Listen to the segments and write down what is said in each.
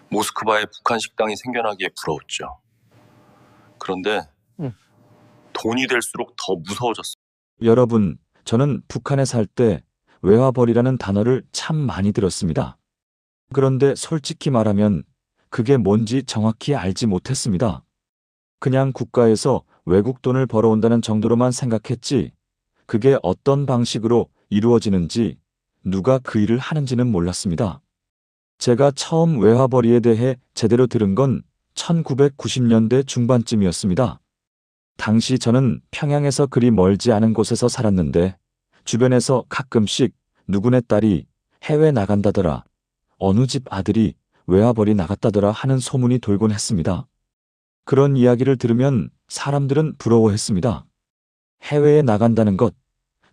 모스크바에 북한 식당이 생겨나기에 부러웠죠. 그런데 돈이 될수록 더 무서워졌어요. 여러분, 저는 북한에 살 때 외화벌이라는 단어를 참 많이 들었습니다. 그런데 솔직히 말하면 그게 뭔지 정확히 알지 못했습니다. 그냥 국가에서 외국 돈을 벌어온다는 정도로만 생각했지, 그게 어떤 방식으로 이루어지는지, 누가 그 일을 하는지는 몰랐습니다. 제가 처음 외화벌이에 대해 제대로 들은 건 1990년대 중반쯤이었습니다. 당시 저는 평양에서 그리 멀지 않은 곳에서 살았는데 주변에서 가끔씩 누구네 딸이 해외 나간다더라, 어느 집 아들이 외화벌이 나갔다더라 하는 소문이 돌곤 했습니다. 그런 이야기를 들으면 사람들은 부러워했습니다. 해외에 나간다는 것,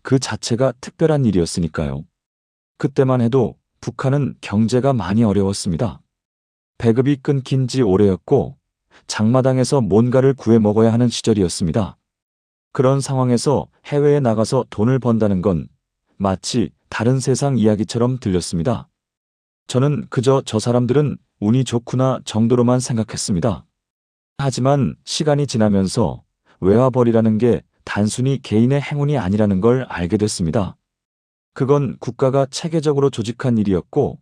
그 자체가 특별한 일이었으니까요. 그때만 해도 북한은 경제가 많이 어려웠습니다. 배급이 끊긴 지 오래였고 장마당에서 뭔가를 구해 먹어야 하는 시절이었습니다. 그런 상황에서 해외에 나가서 돈을 번다는 건 마치 다른 세상 이야기처럼 들렸습니다. 저는 그저 저 사람들은 운이 좋구나 정도로만 생각했습니다. 하지만 시간이 지나면서 외화벌이라는 게 단순히 개인의 행운이 아니라는 걸 알게 됐습니다. 그건 국가가 체계적으로 조직한 일이었고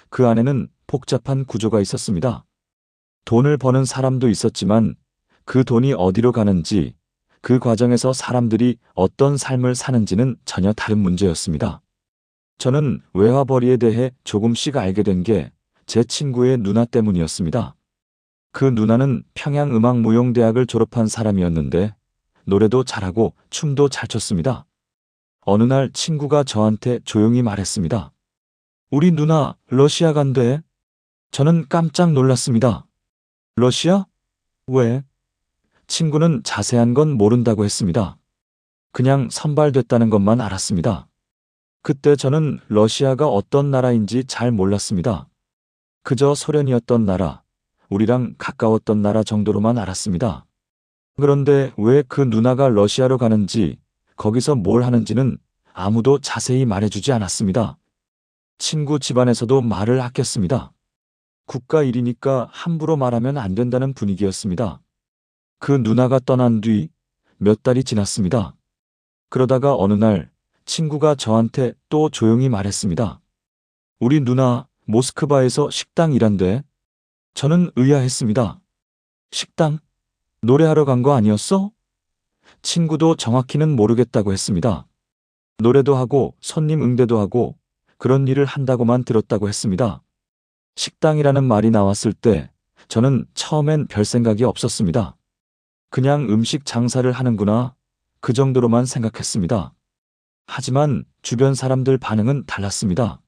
그 안에는 복잡한 구조가 있었습니다. 돈을 버는 사람도 있었지만 그 돈이 어디로 가는지, 그 과정에서 사람들이 어떤 삶을 사는지는 전혀 다른 문제였습니다. 저는 외화벌이에 대해 조금씩 알게 된 게 제 친구의 누나 때문이었습니다. 그 누나는 평양음악무용대학을 졸업한 사람이었는데 노래도 잘하고 춤도 잘 췄습니다. 어느 날 친구가 저한테 조용히 말했습니다. 우리 누나 러시아 간대. 저는 깜짝 놀랐습니다. 러시아? 왜? 친구는 자세한 건 모른다고 했습니다. 그냥 선발됐다는 것만 알았습니다. 그때 저는 러시아가 어떤 나라인지 잘 몰랐습니다. 그저 소련이었던 나라, 우리랑 가까웠던 나라 정도로만 알았습니다. 그런데 왜 그 누나가 러시아로 가는지, 거기서 뭘 하는지는 아무도 자세히 말해주지 않았습니다. 친구 집안에서도 말을 아꼈습니다. 국가 일이니까 함부로 말하면 안 된다는 분위기였습니다. 그 누나가 떠난 뒤 몇 달이 지났습니다. 그러다가 어느 날 친구가 저한테 또 조용히 말했습니다. 우리 누나 모스크바에서 식당 일한대. 저는 의아했습니다. 식당? 노래하러 간 거 아니었어? 친구도 정확히는 모르겠다고 했습니다. 노래도 하고 손님 응대도 하고 그런 일을 한다고만 들었다고 했습니다. 식당이라는 말이 나왔을 때 저는 처음엔 별 생각이 없었습니다. 그냥 음식 장사를 하는구나, 그 정도로만 생각했습니다. 하지만 주변 사람들 반응은 달랐습니다.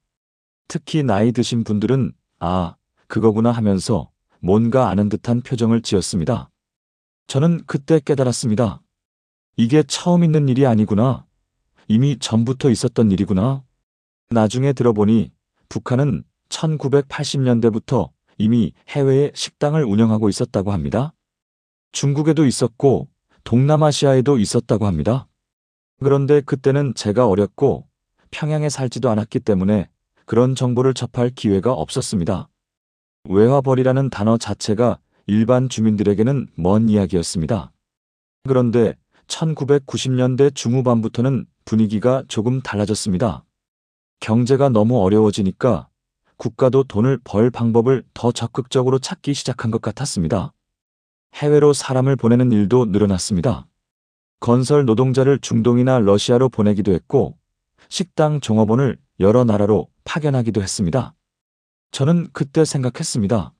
특히 나이 드신 분들은 아, 그거구나 하면서 뭔가 아는 듯한 표정을 지었습니다. 저는 그때 깨달았습니다. 이게 처음 있는 일이 아니구나. 이미 전부터 있었던 일이구나. 나중에 들어보니 북한은 1980년대부터 이미 해외에 식당을 운영하고 있었다고 합니다. 중국에도 있었고 동남아시아에도 있었다고 합니다. 그런데 그때는 제가 어렸고 평양에 살지도 않았기 때문에 그런 정보를 접할 기회가 없었습니다. 외화벌이라는 단어 자체가 일반 주민들에게는 먼 이야기였습니다. 그런데 1990년대 중후반부터는 분위기가 조금 달라졌습니다. 경제가 너무 어려워지니까 국가도 돈을 벌 방법을 더 적극적으로 찾기 시작한 것 같았습니다. 해외로 사람을 보내는 일도 늘어났습니다. 건설 노동자를 중동이나 러시아로 보내기도 했고 식당 종업원을 여러 나라로 파견하기도 했습니다. 저는 그때 생각했습니다.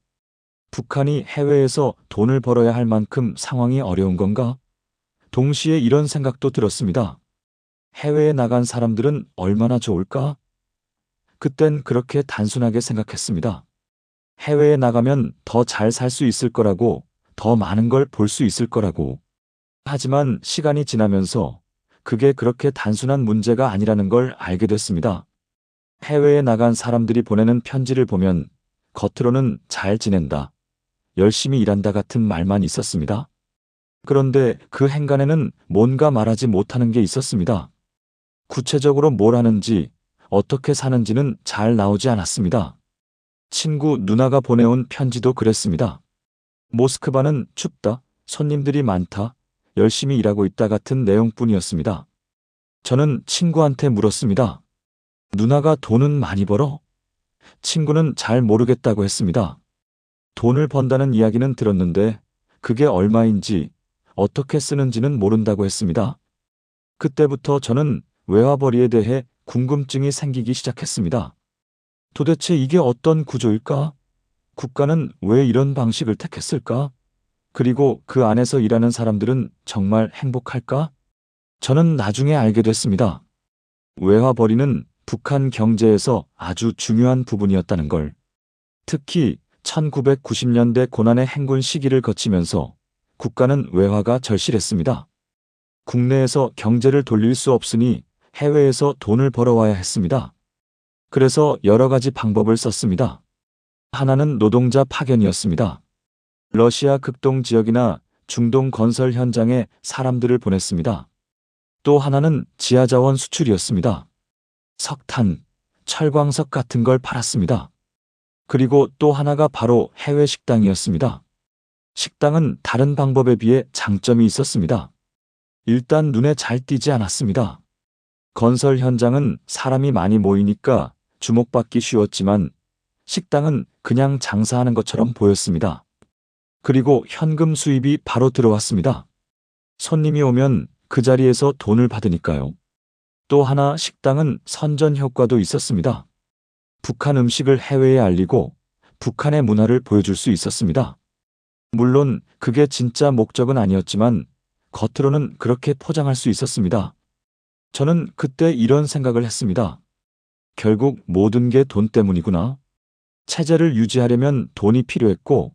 북한이 해외에서 돈을 벌어야 할 만큼 상황이 어려운 건가? 동시에 이런 생각도 들었습니다. 해외에 나간 사람들은 얼마나 좋을까? 그땐 그렇게 단순하게 생각했습니다. 해외에 나가면 더 잘 살 수 있을 거라고, 더 많은 걸 볼 수 있을 거라고. 하지만 시간이 지나면서 그게 그렇게 단순한 문제가 아니라는 걸 알게 됐습니다. 해외에 나간 사람들이 보내는 편지를 보면 겉으로는 잘 지낸다, 열심히 일한다 같은 말만 있었습니다. 그런데 그 행간에는 뭔가 말하지 못하는 게 있었습니다. 구체적으로 뭘 하는지, 어떻게 사는지는 잘 나오지 않았습니다. 친구 누나가 보내온 편지도 그랬습니다. 모스크바는 춥다, 손님들이 많다, 열심히 일하고 있다 같은 내용뿐이었습니다. 저는 친구한테 물었습니다. 누나가 돈은 많이 벌어? 친구는 잘 모르겠다고 했습니다. 돈을 번다는 이야기는 들었는데 그게 얼마인지 어떻게 쓰는지는 모른다고 했습니다. 그때부터 저는 외화벌이에 대해 궁금증이 생기기 시작했습니다. 도대체 이게 어떤 구조일까? 국가는 왜 이런 방식을 택했을까? 그리고 그 안에서 일하는 사람들은 정말 행복할까? 저는 나중에 알게 됐습니다. 외화벌이는 북한 경제에서 아주 중요한 부분이었다는 걸. 특히 1990년대 고난의 행군 시기를 거치면서 국가는 외화가 절실했습니다. 국내에서 경제를 돌릴 수 없으니 해외에서 돈을 벌어와야 했습니다. 그래서 여러 가지 방법을 썼습니다. 하나는 노동자 파견이었습니다. 러시아 극동 지역이나 중동 건설 현장에 사람들을 보냈습니다. 또 하나는 지하자원 수출이었습니다. 석탄, 철광석 같은 걸 팔았습니다. 그리고 또 하나가 바로 해외 식당이었습니다. 식당은 다른 방법에 비해 장점이 있었습니다. 일단 눈에 잘 띄지 않았습니다. 건설 현장은 사람이 많이 모이니까 주목받기 쉬웠지만 식당은 그냥 장사하는 것처럼 보였습니다. 그리고 현금 수입이 바로 들어왔습니다. 손님이 오면 그 자리에서 돈을 받으니까요. 또 하나 식당은 선전 효과도 있었습니다. 북한 음식을 해외에 알리고 북한의 문화를 보여줄 수 있었습니다. 물론 그게 진짜 목적은 아니었지만 겉으로는 그렇게 포장할 수 있었습니다. 저는 그때 이런 생각을 했습니다. 결국 모든 게 돈 때문이구나. 체제를 유지하려면 돈이 필요했고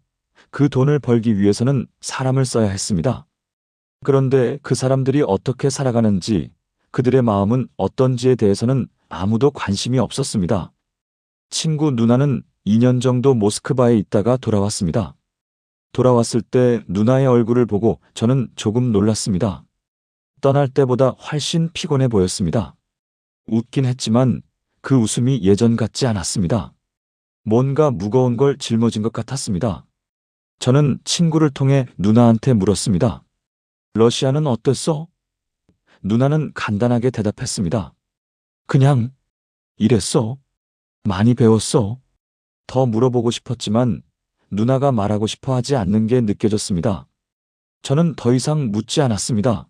그 돈을 벌기 위해서는 사람을 써야 했습니다. 그런데 그 사람들이 어떻게 살아가는지, 그들의 마음은 어떤지에 대해서는 아무도 관심이 없었습니다. 친구 누나는 2년 정도 모스크바에 있다가 돌아왔습니다. 돌아왔을 때 누나의 얼굴을 보고 저는 조금 놀랐습니다. 떠날 때보다 훨씬 피곤해 보였습니다. 웃긴 했지만 그 웃음이 예전 같지 않았습니다. 뭔가 무거운 걸 짊어진 것 같았습니다. 저는 친구를 통해 누나한테 물었습니다. 러시아는 어땠어? 누나는 간단하게 대답했습니다. 그냥 이랬어. 많이 배웠어. 더 물어보고 싶었지만 누나가 말하고 싶어 하지 않는 게 느껴졌습니다. 저는 더 이상 묻지 않았습니다.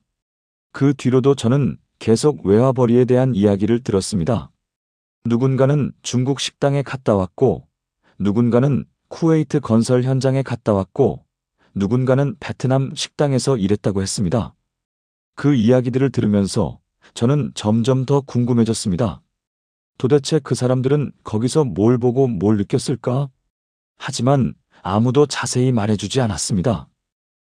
그 뒤로도 저는 계속 외화벌이에 대한 이야기를 들었습니다. 누군가는 중국 식당에 갔다 왔고, 누군가는 쿠웨이트 건설 현장에 갔다 왔고, 누군가는 베트남 식당에서 일했다고 했습니다. 그 이야기들을 들으면서 저는 점점 더 궁금해졌습니다. 도대체 그 사람들은 거기서 뭘 보고 뭘 느꼈을까? 하지만 아무도 자세히 말해주지 않았습니다.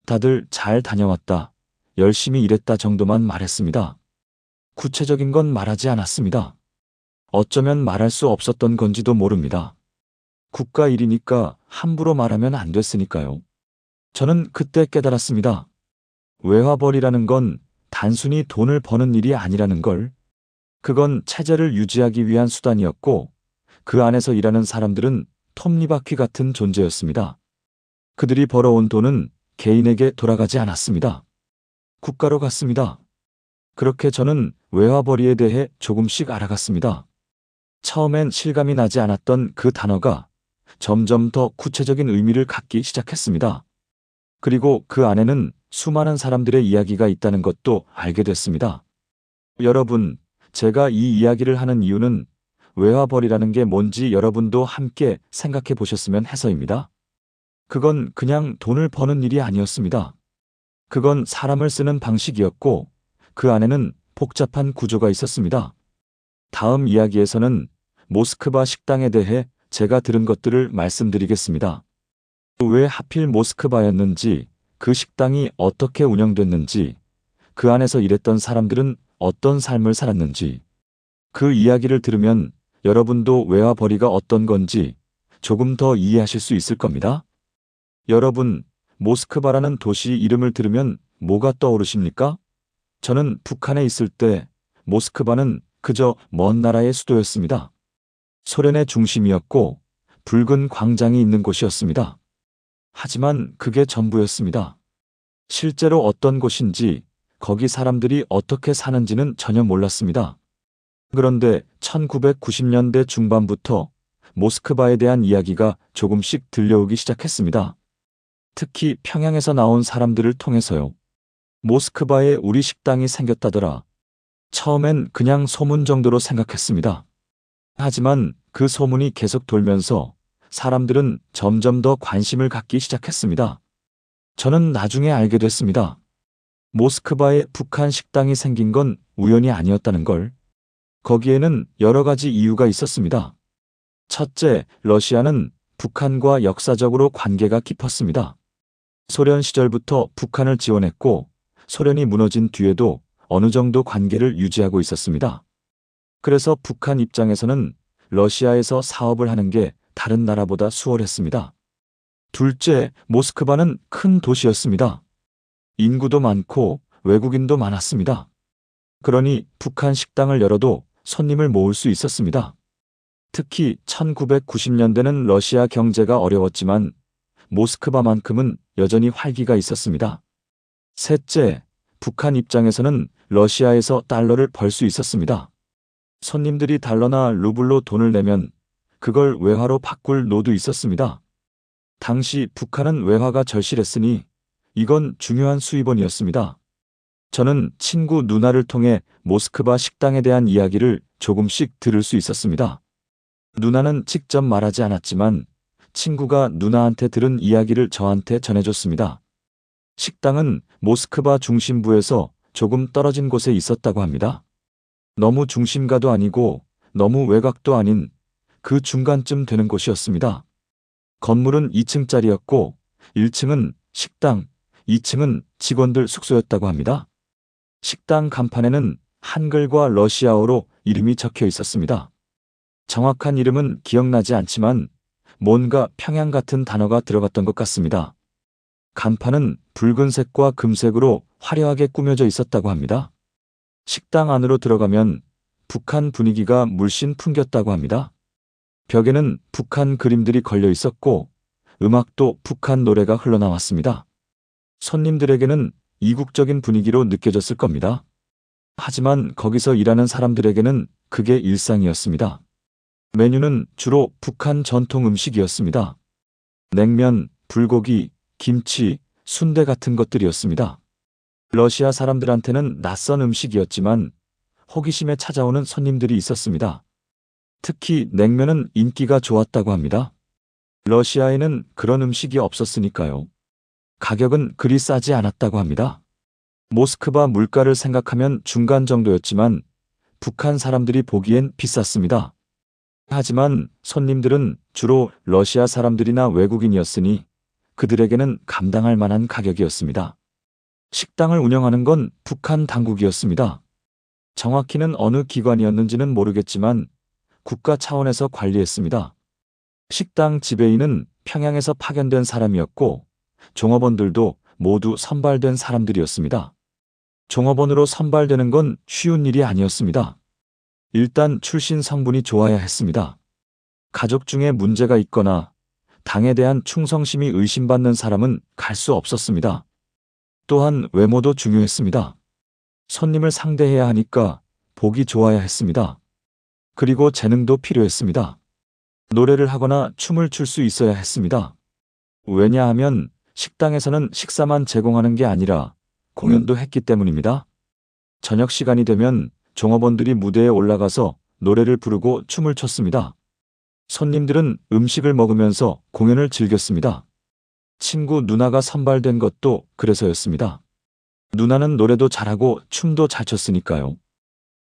다들 잘 다녀왔다, 열심히 일했다 정도만 말했습니다. 구체적인 건 말하지 않았습니다. 어쩌면 말할 수 없었던 건지도 모릅니다. 국가 일이니까 함부로 말하면 안 됐으니까요. 저는 그때 깨달았습니다. 외화벌이라는 건 단순히 돈을 버는 일이 아니라는 걸. 그건 체제를 유지하기 위한 수단이었고, 그 안에서 일하는 사람들은 톱니바퀴 같은 존재였습니다. 그들이 벌어온 돈은 개인에게 돌아가지 않았습니다. 국가로 갔습니다. 그렇게 저는 외화벌이에 대해 조금씩 알아갔습니다. 처음엔 실감이 나지 않았던 그 단어가 점점 더 구체적인 의미를 갖기 시작했습니다. 그리고 그 안에는 수많은 사람들의 이야기가 있다는 것도 알게 됐습니다. 여러분, 제가 이 이야기를 하는 이유는 외화벌이라는 게 뭔지 여러분도 함께 생각해 보셨으면 해서입니다. 그건 그냥 돈을 버는 일이 아니었습니다. 그건 사람을 쓰는 방식이었고, 그 안에는 복잡한 구조가 있었습니다. 다음 이야기에서는 모스크바 식당에 대해 제가 들은 것들을 말씀드리겠습니다. 왜 하필 모스크바였는지, 그 식당이 어떻게 운영됐는지, 그 안에서 일했던 사람들은 어떤 삶을 살았는지, 그 이야기를 들으면 여러분도 외화벌이가 어떤 건지 조금 더 이해하실 수 있을 겁니다. 여러분, 모스크바라는 도시 이름을 들으면 뭐가 떠오르십니까? 저는 북한에 있을 때 모스크바는 그저 먼 나라의 수도였습니다. 소련의 중심이었고 붉은 광장이 있는 곳이었습니다. 하지만 그게 전부였습니다. 실제로 어떤 곳인지, 거기 사람들이 어떻게 사는지는 전혀 몰랐습니다. 그런데 1990년대 중반부터 모스크바에 대한 이야기가 조금씩 들려오기 시작했습니다. 특히 평양에서 나온 사람들을 통해서요. 모스크바에 우리 식당이 생겼다더라. 처음엔 그냥 소문 정도로 생각했습니다. 하지만 그 소문이 계속 돌면서 사람들은 점점 더 관심을 갖기 시작했습니다. 저는 나중에 알게 됐습니다. 모스크바에 북한 식당이 생긴 건 우연이 아니었다는 걸. 거기에는 여러 가지 이유가 있었습니다. 첫째, 러시아는 북한과 역사적으로 관계가 깊었습니다. 소련 시절부터 북한을 지원했고, 소련이 무너진 뒤에도 어느 정도 관계를 유지하고 있었습니다. 그래서 북한 입장에서는 러시아에서 사업을 하는 게 다른 나라보다 수월했습니다. 둘째, 모스크바는 큰 도시였습니다. 인구도 많고 외국인도 많았습니다. 그러니 북한 식당을 열어도 손님을 모을 수 있었습니다. 특히 1990년대는 러시아 경제가 어려웠지만 모스크바만큼은 여전히 활기가 있었습니다. 셋째, 북한 입장에서는 러시아에서 달러를 벌 수 있었습니다. 손님들이 달러나 루블로 돈을 내면 그걸 외화로 바꿀 노도 있었습니다. 당시 북한은 외화가 절실했으니 이건 중요한 수입원이었습니다. 저는 친구 누나를 통해 모스크바 식당에 대한 이야기를 조금씩 들을 수 있었습니다. 누나는 직접 말하지 않았지만 친구가 누나한테 들은 이야기를 저한테 전해줬습니다. 식당은 모스크바 중심부에서 조금 떨어진 곳에 있었다고 합니다. 너무 중심가도 아니고 너무 외곽도 아닌 그 중간쯤 되는 곳이었습니다. 건물은 2층짜리였고 1층은 식당, 2층은 직원들 숙소였다고 합니다. 식당 간판에는 한글과 러시아어로 이름이 적혀 있었습니다. 정확한 이름은 기억나지 않지만 뭔가 평양 같은 단어가 들어갔던 것 같습니다. 간판은 붉은색과 금색으로 화려하게 꾸며져 있었다고 합니다. 식당 안으로 들어가면 북한 분위기가 물씬 풍겼다고 합니다. 벽에는 북한 그림들이 걸려 있었고 음악도 북한 노래가 흘러나왔습니다. 손님들에게는 이국적인 분위기로 느껴졌을 겁니다. 하지만 거기서 일하는 사람들에게는 그게 일상이었습니다. 메뉴는 주로 북한 전통 음식이었습니다. 냉면, 불고기, 김치, 순대 같은 것들이었습니다. 러시아 사람들한테는 낯선 음식이었지만 호기심에 찾아오는 손님들이 있었습니다. 특히 냉면은 인기가 좋았다고 합니다. 러시아에는 그런 음식이 없었으니까요. 가격은 그리 싸지 않았다고 합니다. 모스크바 물가를 생각하면 중간 정도였지만 북한 사람들이 보기엔 비쌌습니다. 하지만 손님들은 주로 러시아 사람들이나 외국인이었으니 그들에게는 감당할 만한 가격이었습니다. 식당을 운영하는 건 북한 당국이었습니다. 정확히는 어느 기관이었는지는 모르겠지만 국가 차원에서 관리했습니다. 식당 지배인은 평양에서 파견된 사람이었고 종업원들도 모두 선발된 사람들이었습니다. 종업원으로 선발되는 건 쉬운 일이 아니었습니다. 일단 출신 성분이 좋아야 했습니다. 가족 중에 문제가 있거나 당에 대한 충성심이 의심받는 사람은 갈 수 없었습니다. 또한 외모도 중요했습니다. 손님을 상대해야 하니까 보기 좋아야 했습니다. 그리고 재능도 필요했습니다. 노래를 하거나 춤을 출 수 있어야 했습니다. 왜냐하면 식당에서는 식사만 제공하는 게 아니라 공연도 했기 때문입니다. 저녁 시간이 되면 종업원들이 무대에 올라가서 노래를 부르고 춤을 췄습니다. 손님들은 음식을 먹으면서 공연을 즐겼습니다. 친구 누나가 선발된 것도 그래서였습니다. 누나는 노래도 잘하고 춤도 잘 췄으니까요.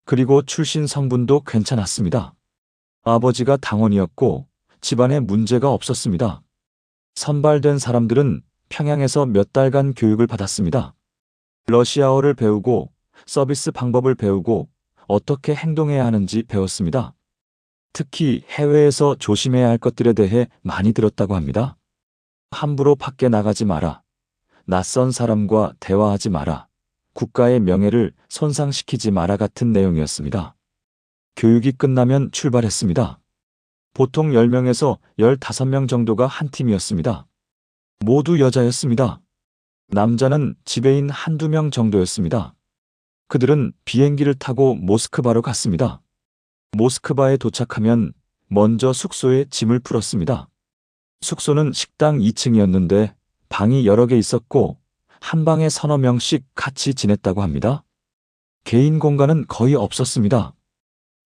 그리고 출신 성분도 괜찮았습니다. 아버지가 당원이었고 집안에 문제가 없었습니다. 선발된 사람들은 평양에서 몇 달간 교육을 받았습니다. 러시아어를 배우고 서비스 방법을 배우고 어떻게 행동해야 하는지 배웠습니다. 특히 해외에서 조심해야 할 것들에 대해 많이 들었다고 합니다. 함부로 밖에 나가지 마라. 낯선 사람과 대화하지 마라. 국가의 명예를 손상시키지 마라 같은 내용이었습니다. 교육이 끝나면 출발했습니다. 보통 10명에서 15명 정도가 한 팀이었습니다. 모두 여자였습니다. 남자는 지배인 한두 명 정도였습니다. 그들은 비행기를 타고 모스크바로 갔습니다. 모스크바에 도착하면 먼저 숙소에 짐을 풀었습니다. 숙소는 식당 2층이었는데 방이 여러 개 있었고 한 방에 서너 명씩 같이 지냈다고 합니다. 개인 공간은 거의 없었습니다.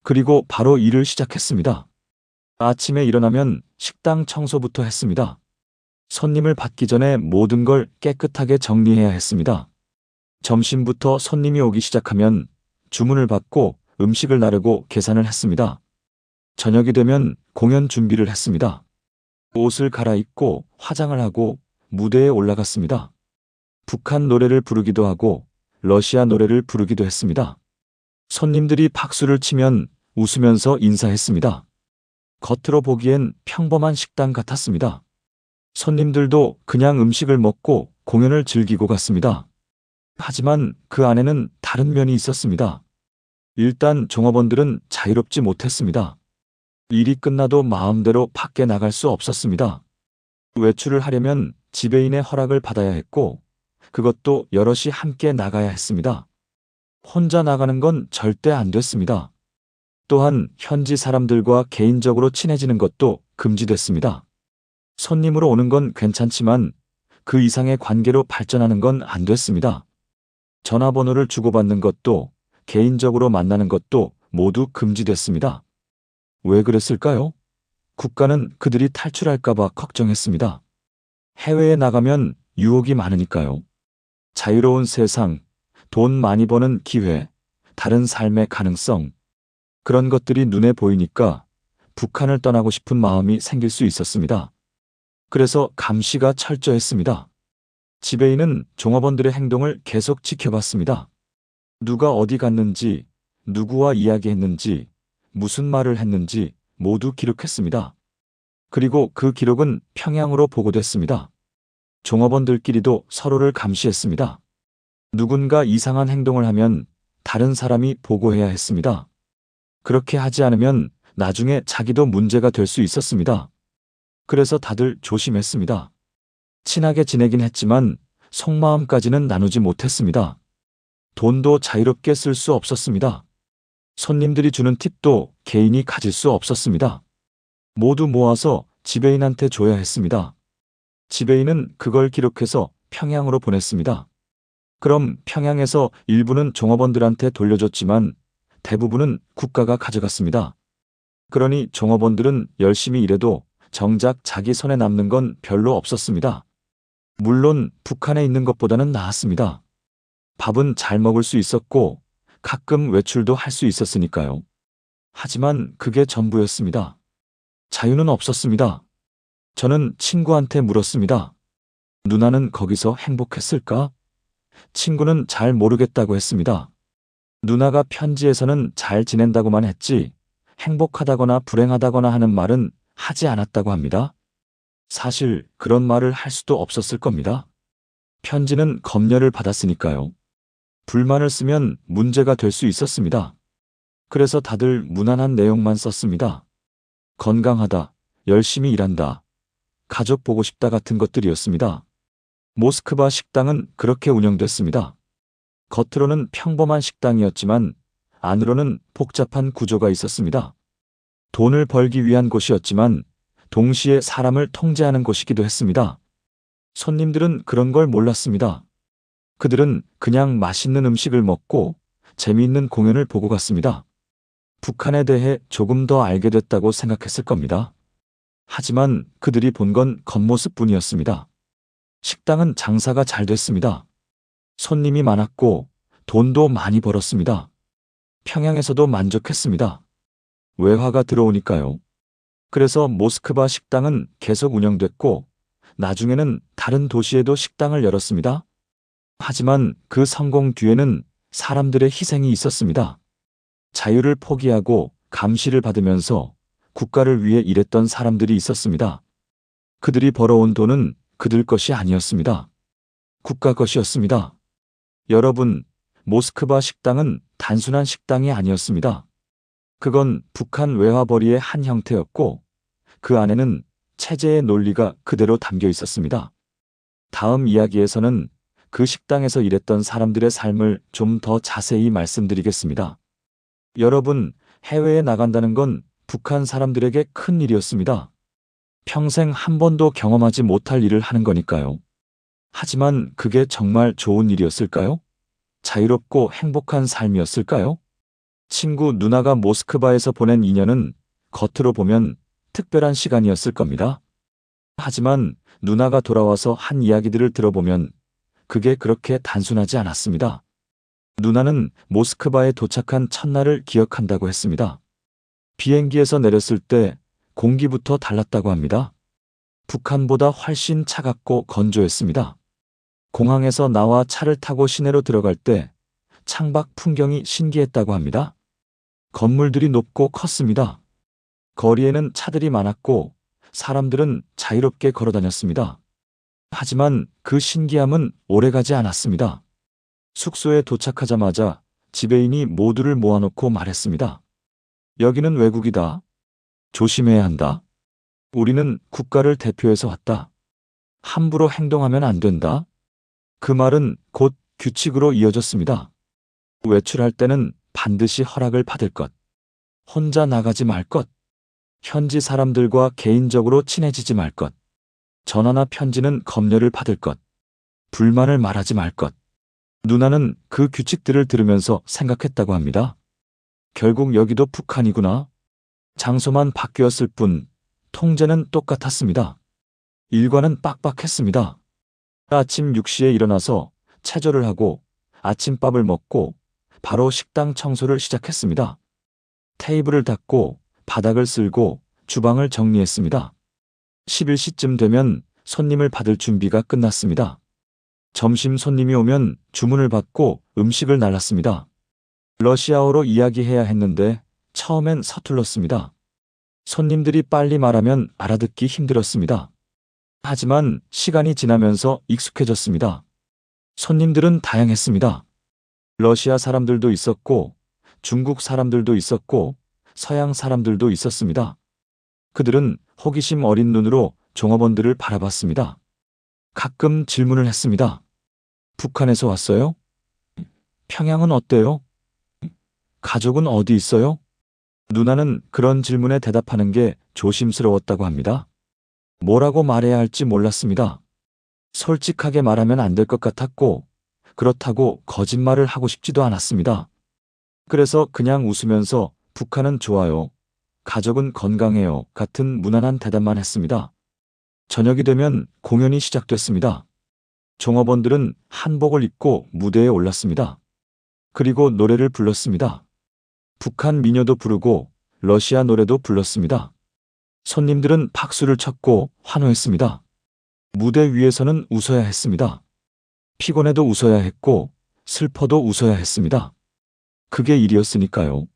그리고 바로 일을 시작했습니다. 아침에 일어나면 식당 청소부터 했습니다. 손님을 받기 전에 모든 걸 깨끗하게 정리해야 했습니다. 점심부터 손님이 오기 시작하면 주문을 받고 음식을 나르고 계산을 했습니다. 저녁이 되면 공연 준비를 했습니다. 옷을 갈아입고 화장을 하고 무대에 올라갔습니다. 북한 노래를 부르기도 하고 러시아 노래를 부르기도 했습니다. 손님들이 박수를 치면 웃으면서 인사했습니다. 겉으로 보기엔 평범한 식당 같았습니다. 손님들도 그냥 음식을 먹고 공연을 즐기고 갔습니다. 하지만 그 안에는 다른 면이 있었습니다. 일단 종업원들은 자유롭지 못했습니다. 일이 끝나도 마음대로 밖에 나갈 수 없었습니다. 외출을 하려면 지배인의 허락을 받아야 했고 그것도 여럿이 함께 나가야 했습니다. 혼자 나가는 건 절대 안 됐습니다. 또한 현지 사람들과 개인적으로 친해지는 것도 금지됐습니다. 손님으로 오는 건 괜찮지만 그 이상의 관계로 발전하는 건 안 됐습니다. 전화번호를 주고받는 것도 개인적으로 만나는 것도 모두 금지됐습니다. 왜 그랬을까요? 국가는 그들이 탈출할까봐 걱정했습니다. 해외에 나가면 유혹이 많으니까요. 자유로운 세상, 돈 많이 버는 기회, 다른 삶의 가능성, 그런 것들이 눈에 보이니까 북한을 떠나고 싶은 마음이 생길 수 있었습니다. 그래서 감시가 철저했습니다. 지배인은 종업원들의 행동을 계속 지켜봤습니다. 누가 어디 갔는지, 누구와 이야기했는지, 무슨 말을 했는지 모두 기록했습니다. 그리고 그 기록은 평양으로 보고됐습니다. 종업원들끼리도 서로를 감시했습니다. 누군가 이상한 행동을 하면 다른 사람이 보고해야 했습니다. 그렇게 하지 않으면 나중에 자기도 문제가 될 수 있었습니다. 그래서 다들 조심했습니다. 친하게 지내긴 했지만 속마음까지는 나누지 못했습니다. 돈도 자유롭게 쓸 수 없었습니다. 손님들이 주는 팁도 개인이 가질 수 없었습니다. 모두 모아서 지배인한테 줘야 했습니다. 지배인은 그걸 기록해서 평양으로 보냈습니다. 그럼 평양에서 일부는 종업원들한테 돌려줬지만 대부분은 국가가 가져갔습니다. 그러니 종업원들은 열심히 일해도 정작 자기 손에 남는 건 별로 없었습니다. 물론 북한에 있는 것보다는 나았습니다. 밥은 잘 먹을 수 있었고 가끔 외출도 할 수 있었으니까요. 하지만 그게 전부였습니다. 자유는 없었습니다. 저는 친구한테 물었습니다. 누나는 거기서 행복했을까? 친구는 잘 모르겠다고 했습니다. 누나가 편지에서는 잘 지낸다고만 했지 행복하다거나 불행하다거나 하는 말은 하지 않았다고 합니다. 사실 그런 말을 할 수도 없었을 겁니다. 편지는 검열을 받았으니까요. 불만을 쓰면 문제가 될 수 있었습니다. 그래서 다들 무난한 내용만 썼습니다. 건강하다, 열심히 일한다, 가족 보고 싶다 같은 것들이었습니다. 모스크바 식당은 그렇게 운영됐습니다. 겉으로는 평범한 식당이었지만 안으로는 복잡한 구조가 있었습니다. 돈을 벌기 위한 곳이었지만 동시에 사람을 통제하는 곳이기도 했습니다. 손님들은 그런 걸 몰랐습니다. 그들은 그냥 맛있는 음식을 먹고 재미있는 공연을 보고 갔습니다. 북한에 대해 조금 더 알게 됐다고 생각했을 겁니다. 하지만 그들이 본 건 겉모습뿐이었습니다. 식당은 장사가 잘 됐습니다. 손님이 많았고 돈도 많이 벌었습니다. 평양에서도 만족했습니다. 외화가 들어오니까요. 그래서 모스크바 식당은 계속 운영됐고 나중에는 다른 도시에도 식당을 열었습니다. 하지만 그 성공 뒤에는 사람들의 희생이 있었습니다. 자유를 포기하고 감시를 받으면서 국가를 위해 일했던 사람들이 있었습니다. 그들이 벌어온 돈은 그들 것이 아니었습니다. 국가 것이었습니다. 여러분, 모스크바 식당은 단순한 식당이 아니었습니다. 그건 북한 외화벌이의 한 형태였고 그 안에는 체제의 논리가 그대로 담겨 있었습니다. 다음 이야기에서는 그 식당에서 일했던 사람들의 삶을 좀 더 자세히 말씀드리겠습니다. 여러분, 해외에 나간다는 건 북한 사람들에게 큰 일이었습니다. 평생 한 번도 경험하지 못할 일을 하는 거니까요. 하지만 그게 정말 좋은 일이었을까요? 자유롭고 행복한 삶이었을까요? 친구 누나가 모스크바에서 보낸 2년은 겉으로 보면 특별한 시간이었을 겁니다. 하지만 누나가 돌아와서 한 이야기들을 들어보면 그게 그렇게 단순하지 않았습니다. 누나는 모스크바에 도착한 첫날을 기억한다고 했습니다. 비행기에서 내렸을 때 공기부터 달랐다고 합니다. 북한보다 훨씬 차갑고 건조했습니다. 공항에서 나와 차를 타고 시내로 들어갈 때 창밖 풍경이 신기했다고 합니다. 건물들이 높고 컸습니다. 거리에는 차들이 많았고 사람들은 자유롭게 걸어 다녔습니다. 하지만 그 신기함은 오래가지 않았습니다. 숙소에 도착하자마자 지배인이 모두를 모아놓고 말했습니다. 여기는 외국이다. 조심해야 한다. 우리는 국가를 대표해서 왔다. 함부로 행동하면 안 된다. 그 말은 곧 규칙으로 이어졌습니다. 외출할 때는 반드시 허락을 받을 것. 혼자 나가지 말 것. 현지 사람들과 개인적으로 친해지지 말 것. 전화나 편지는 검열을 받을 것. 불만을 말하지 말 것. 누나는 그 규칙들을 들으면서 생각했다고 합니다. 결국 여기도 북한이구나. 장소만 바뀌었을 뿐 통제는 똑같았습니다. 일과는 빡빡했습니다. 아침 6시에 일어나서 체조를 하고 아침밥을 먹고 바로 식당 청소를 시작했습니다. 테이블을 닦고 바닥을 쓸고 주방을 정리했습니다. 11시쯤 되면 손님을 받을 준비가 끝났습니다. 점심 손님이 오면 주문을 받고 음식을 날랐습니다. 러시아어로 이야기해야 했는데 처음엔 서툴렀습니다. 손님들이 빨리 말하면 알아듣기 힘들었습니다. 하지만 시간이 지나면서 익숙해졌습니다. 손님들은 다양했습니다. 러시아 사람들도 있었고 중국 사람들도 있었고 서양 사람들도 있었습니다. 그들은 호기심 어린 눈으로 종업원들을 바라봤습니다. 가끔 질문을 했습니다. 북한에서 왔어요? 평양은 어때요? 가족은 어디 있어요? 누나는 그런 질문에 대답하는 게 조심스러웠다고 합니다. 뭐라고 말해야 할지 몰랐습니다. 솔직하게 말하면 안 될 것 같았고 그렇다고 거짓말을 하고 싶지도 않았습니다. 그래서 그냥 웃으면서 북한은 좋아요. 가족은 건강해요. 같은 무난한 대답만 했습니다. 저녁이 되면 공연이 시작됐습니다. 종업원들은 한복을 입고 무대에 올랐습니다. 그리고 노래를 불렀습니다. 북한 민요도 부르고 러시아 노래도 불렀습니다. 손님들은 박수를 쳤고 환호했습니다. 무대 위에서는 웃어야 했습니다. 피곤해도 웃어야 했고 슬퍼도 웃어야 했습니다. 그게 일이었으니까요.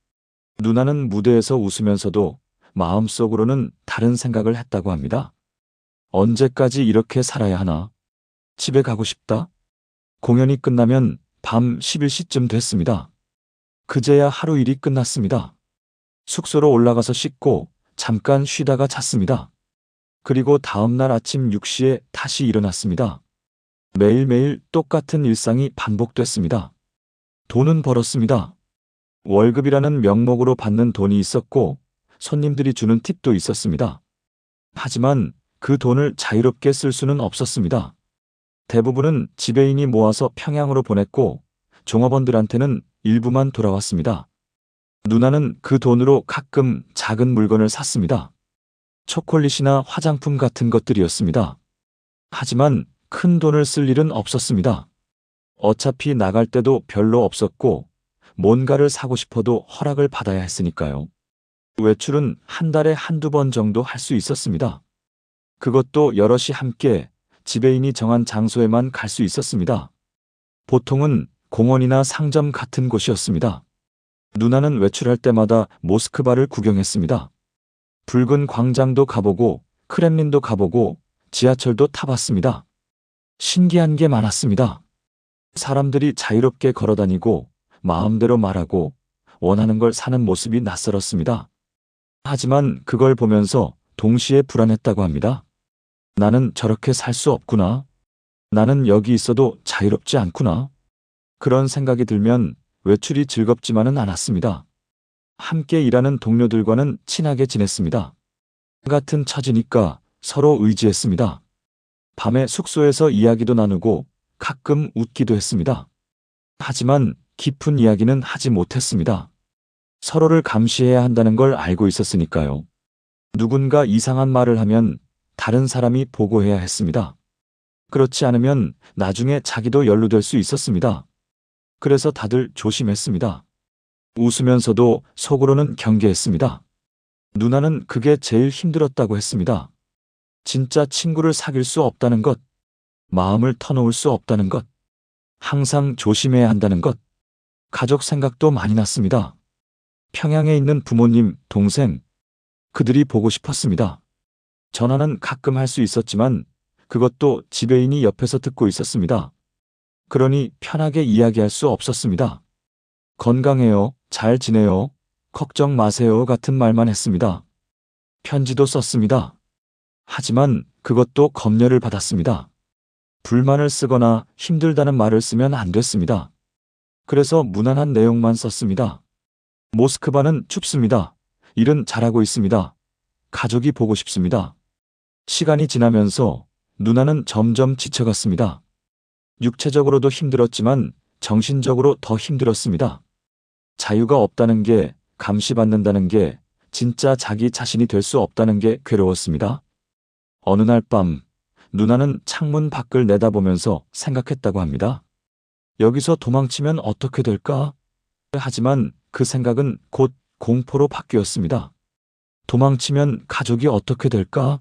누나는 무대에서 웃으면서도 마음속으로는 다른 생각을 했다고 합니다. 언제까지 이렇게 살아야 하나? 집에 가고 싶다. 공연이 끝나면 밤 11시쯤 됐습니다. 그제야 하루 일이 끝났습니다. 숙소로 올라가서 씻고 잠깐 쉬다가 잤습니다. 그리고 다음날 아침 6시에 다시 일어났습니다. 매일매일 똑같은 일상이 반복됐습니다. 돈은 벌었습니다. 월급이라는 명목으로 받는 돈이 있었고 손님들이 주는 팁도 있었습니다. 하지만 그 돈을 자유롭게 쓸 수는 없었습니다. 대부분은 지배인이 모아서 평양으로 보냈고 종업원들한테는 일부만 돌아왔습니다. 누나는 그 돈으로 가끔 작은 물건을 샀습니다. 초콜릿이나 화장품 같은 것들이었습니다. 하지만 큰 돈을 쓸 일은 없었습니다. 어차피 나갈 때도 별로 없었고 뭔가를 사고 싶어도 허락을 받아야 했으니까요. 외출은 한 달에 한두 번 정도 할 수 있었습니다. 그것도 여럿이 함께 지배인이 정한 장소에만 갈 수 있었습니다. 보통은 공원이나 상점 같은 곳이었습니다. 누나는 외출할 때마다 모스크바를 구경했습니다. 붉은 광장도 가보고 크렘린도 가보고 지하철도 타봤습니다. 신기한 게 많았습니다. 사람들이 자유롭게 걸어다니고 마음대로 말하고 원하는 걸 사는 모습이 낯설었습니다. 하지만 그걸 보면서 동시에 불안했다고 합니다. 나는 저렇게 살 수 없구나. 나는 여기 있어도 자유롭지 않구나. 그런 생각이 들면 외출이 즐겁지만은 않았습니다. 함께 일하는 동료들과는 친하게 지냈습니다. 같은 처지니까 서로 의지했습니다. 밤에 숙소에서 이야기도 나누고 가끔 웃기도 했습니다. 하지만 깊은 이야기는 하지 못했습니다. 서로를 감시해야 한다는 걸 알고 있었으니까요. 누군가 이상한 말을 하면 다른 사람이 보고해야 했습니다. 그렇지 않으면 나중에 자기도 연루될 수 있었습니다. 그래서 다들 조심했습니다. 웃으면서도 속으로는 경계했습니다. 누나는 그게 제일 힘들었다고 했습니다. 진짜 친구를 사귈 수 없다는 것, 마음을 터놓을 수 없다는 것, 항상 조심해야 한다는 것, 가족 생각도 많이 났습니다. 평양에 있는 부모님, 동생, 그들이 보고 싶었습니다. 전화는 가끔 할 수 있었지만 그것도 지배인이 옆에서 듣고 있었습니다. 그러니 편하게 이야기할 수 없었습니다. 건강해요, 잘 지내요, 걱정 마세요 같은 말만 했습니다. 편지도 썼습니다. 하지만 그것도 검열을 받았습니다. 불만을 쓰거나 힘들다는 말을 쓰면 안 됐습니다. 그래서 무난한 내용만 썼습니다. 모스크바는 춥습니다. 일은 잘하고 있습니다. 가족이 보고 싶습니다. 시간이 지나면서 누나는 점점 지쳐갔습니다. 육체적으로도 힘들었지만 정신적으로 더 힘들었습니다. 자유가 없다는 게, 감시받는다는 게, 진짜 자기 자신이 될 수 없다는 게 괴로웠습니다. 어느 날 밤, 누나는 창문 밖을 내다보면서 생각했다고 합니다. 여기서 도망치면 어떻게 될까? 하지만 그 생각은 곧 공포로 바뀌었습니다. 도망치면 가족이 어떻게 될까?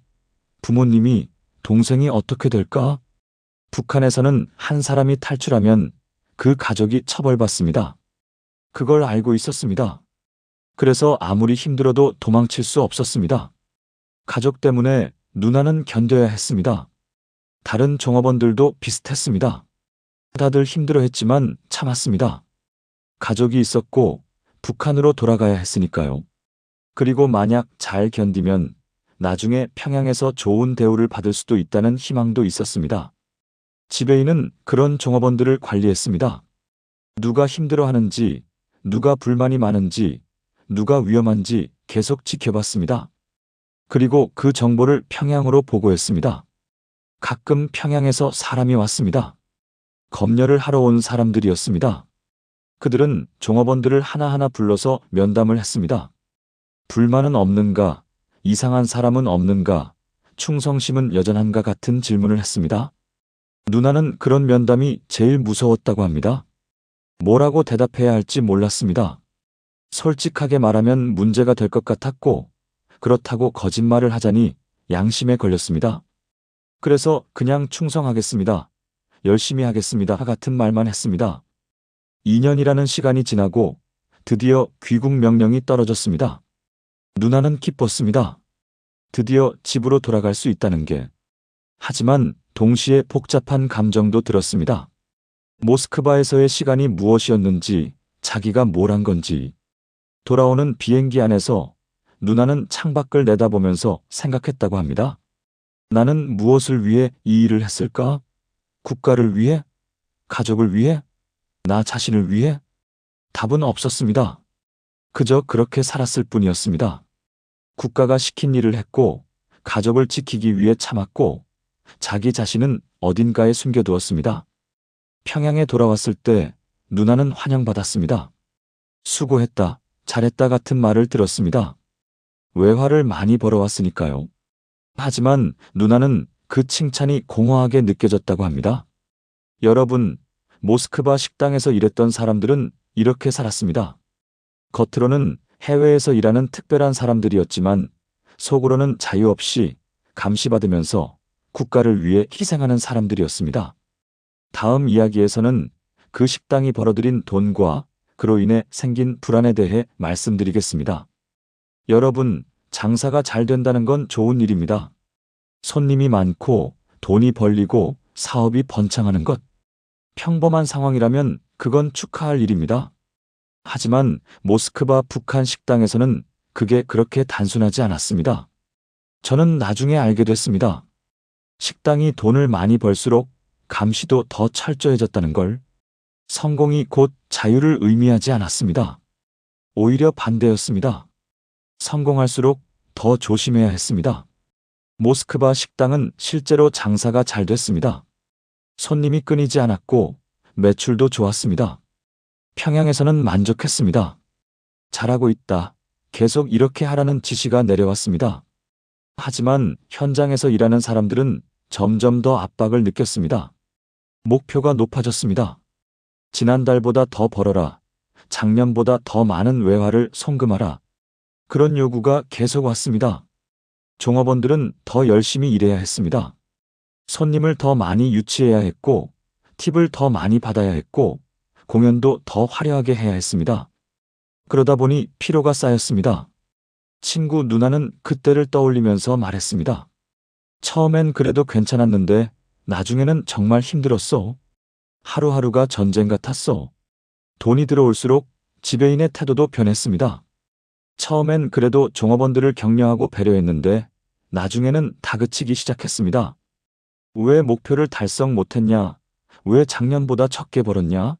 부모님이, 동생이 어떻게 될까? 북한에서는 한 사람이 탈출하면 그 가족이 처벌받습니다. 그걸 알고 있었습니다. 그래서 아무리 힘들어도 도망칠 수 없었습니다. 가족 때문에 누나는 견뎌야 했습니다. 다른 종업원들도 비슷했습니다. 다들 힘들어했지만 참았습니다. 가족이 있었고 북한으로 돌아가야 했으니까요. 그리고 만약 잘 견디면 나중에 평양에서 좋은 대우를 받을 수도 있다는 희망도 있었습니다. 지배인은 그런 종업원들을 관리했습니다. 누가 힘들어하는지, 누가 불만이 많은지, 누가 위험한지 계속 지켜봤습니다. 그리고 그 정보를 평양으로 보고했습니다. 가끔 평양에서 사람이 왔습니다. 검열을 하러 온 사람들이었습니다. 그들은 종업원들을 하나하나 불러서 면담을 했습니다. 불만은 없는가, 이상한 사람은 없는가, 충성심은 여전한가 같은 질문을 했습니다. 누나는 그런 면담이 제일 무서웠다고 합니다. 뭐라고 대답해야 할지 몰랐습니다. 솔직하게 말하면 문제가 될 것 같았고, 그렇다고 거짓말을 하자니 양심에 걸렸습니다. 그래서 그냥 충성하겠습니다. 열심히 하겠습니다. 같은 말만 했습니다. 2년이라는 시간이 지나고 드디어 귀국 명령이 떨어졌습니다. 누나는 기뻤습니다. 드디어 집으로 돌아갈 수 있다는 게. 하지만 동시에 복잡한 감정도 들었습니다. 모스크바에서의 시간이 무엇이었는지, 자기가 뭘 한 건지. 돌아오는 비행기 안에서 누나는 창밖을 내다보면서 생각했다고 합니다. 나는 무엇을 위해 이 일을 했을까? 국가를 위해? 가족을 위해? 나 자신을 위해? 답은 없었습니다. 그저 그렇게 살았을 뿐이었습니다. 국가가 시킨 일을 했고, 가족을 지키기 위해 참았고, 자기 자신은 어딘가에 숨겨두었습니다. 평양에 돌아왔을 때 누나는 환영받았습니다. 수고했다, 잘했다 같은 말을 들었습니다. 외화를 많이 벌어왔으니까요. 하지만 누나는 그 칭찬이 공허하게 느껴졌다고 합니다. 여러분, 모스크바 식당에서 일했던 사람들은 이렇게 살았습니다. 겉으로는 해외에서 일하는 특별한 사람들이었지만 속으로는 자유 없이 감시받으면서 국가를 위해 희생하는 사람들이었습니다. 다음 이야기에서는 그 식당이 벌어들인 돈과 그로 인해 생긴 불안에 대해 말씀드리겠습니다. 여러분, 장사가 잘 된다는 건 좋은 일입니다. 손님이 많고 돈이 벌리고 사업이 번창하는 것. 평범한 상황이라면 그건 축하할 일입니다. 하지만 모스크바 북한 식당에서는 그게 그렇게 단순하지 않았습니다. 저는 나중에 알게 됐습니다. 식당이 돈을 많이 벌수록 감시도 더 철저해졌다는 걸. 성공이 곧 자유를 의미하지 않았습니다. 오히려 반대였습니다. 성공할수록 더 조심해야 했습니다. 모스크바 식당은 실제로 장사가 잘 됐습니다. 손님이 끊이지 않았고 매출도 좋았습니다. 평양에서는 만족했습니다. 잘하고 있다. 계속 이렇게 하라는 지시가 내려왔습니다. 하지만 현장에서 일하는 사람들은 점점 더 압박을 느꼈습니다. 목표가 높아졌습니다. 지난달보다 더 벌어라. 작년보다 더 많은 외화를 송금하라. 그런 요구가 계속 왔습니다. 종업원들은 더 열심히 일해야 했습니다. 손님을 더 많이 유치해야 했고, 팁을 더 많이 받아야 했고, 공연도 더 화려하게 해야 했습니다. 그러다 보니 피로가 쌓였습니다. 친구 누나는 그때를 떠올리면서 말했습니다. 처음엔 그래도 괜찮았는데 나중에는 정말 힘들었어. 하루하루가 전쟁 같았어. 돈이 들어올수록 지배인의 태도도 변했습니다. 처음엔 그래도 종업원들을 격려하고 배려했는데 나중에는 다그치기 시작했습니다. 왜 목표를 달성 못했냐? 왜 작년보다 적게 벌었냐?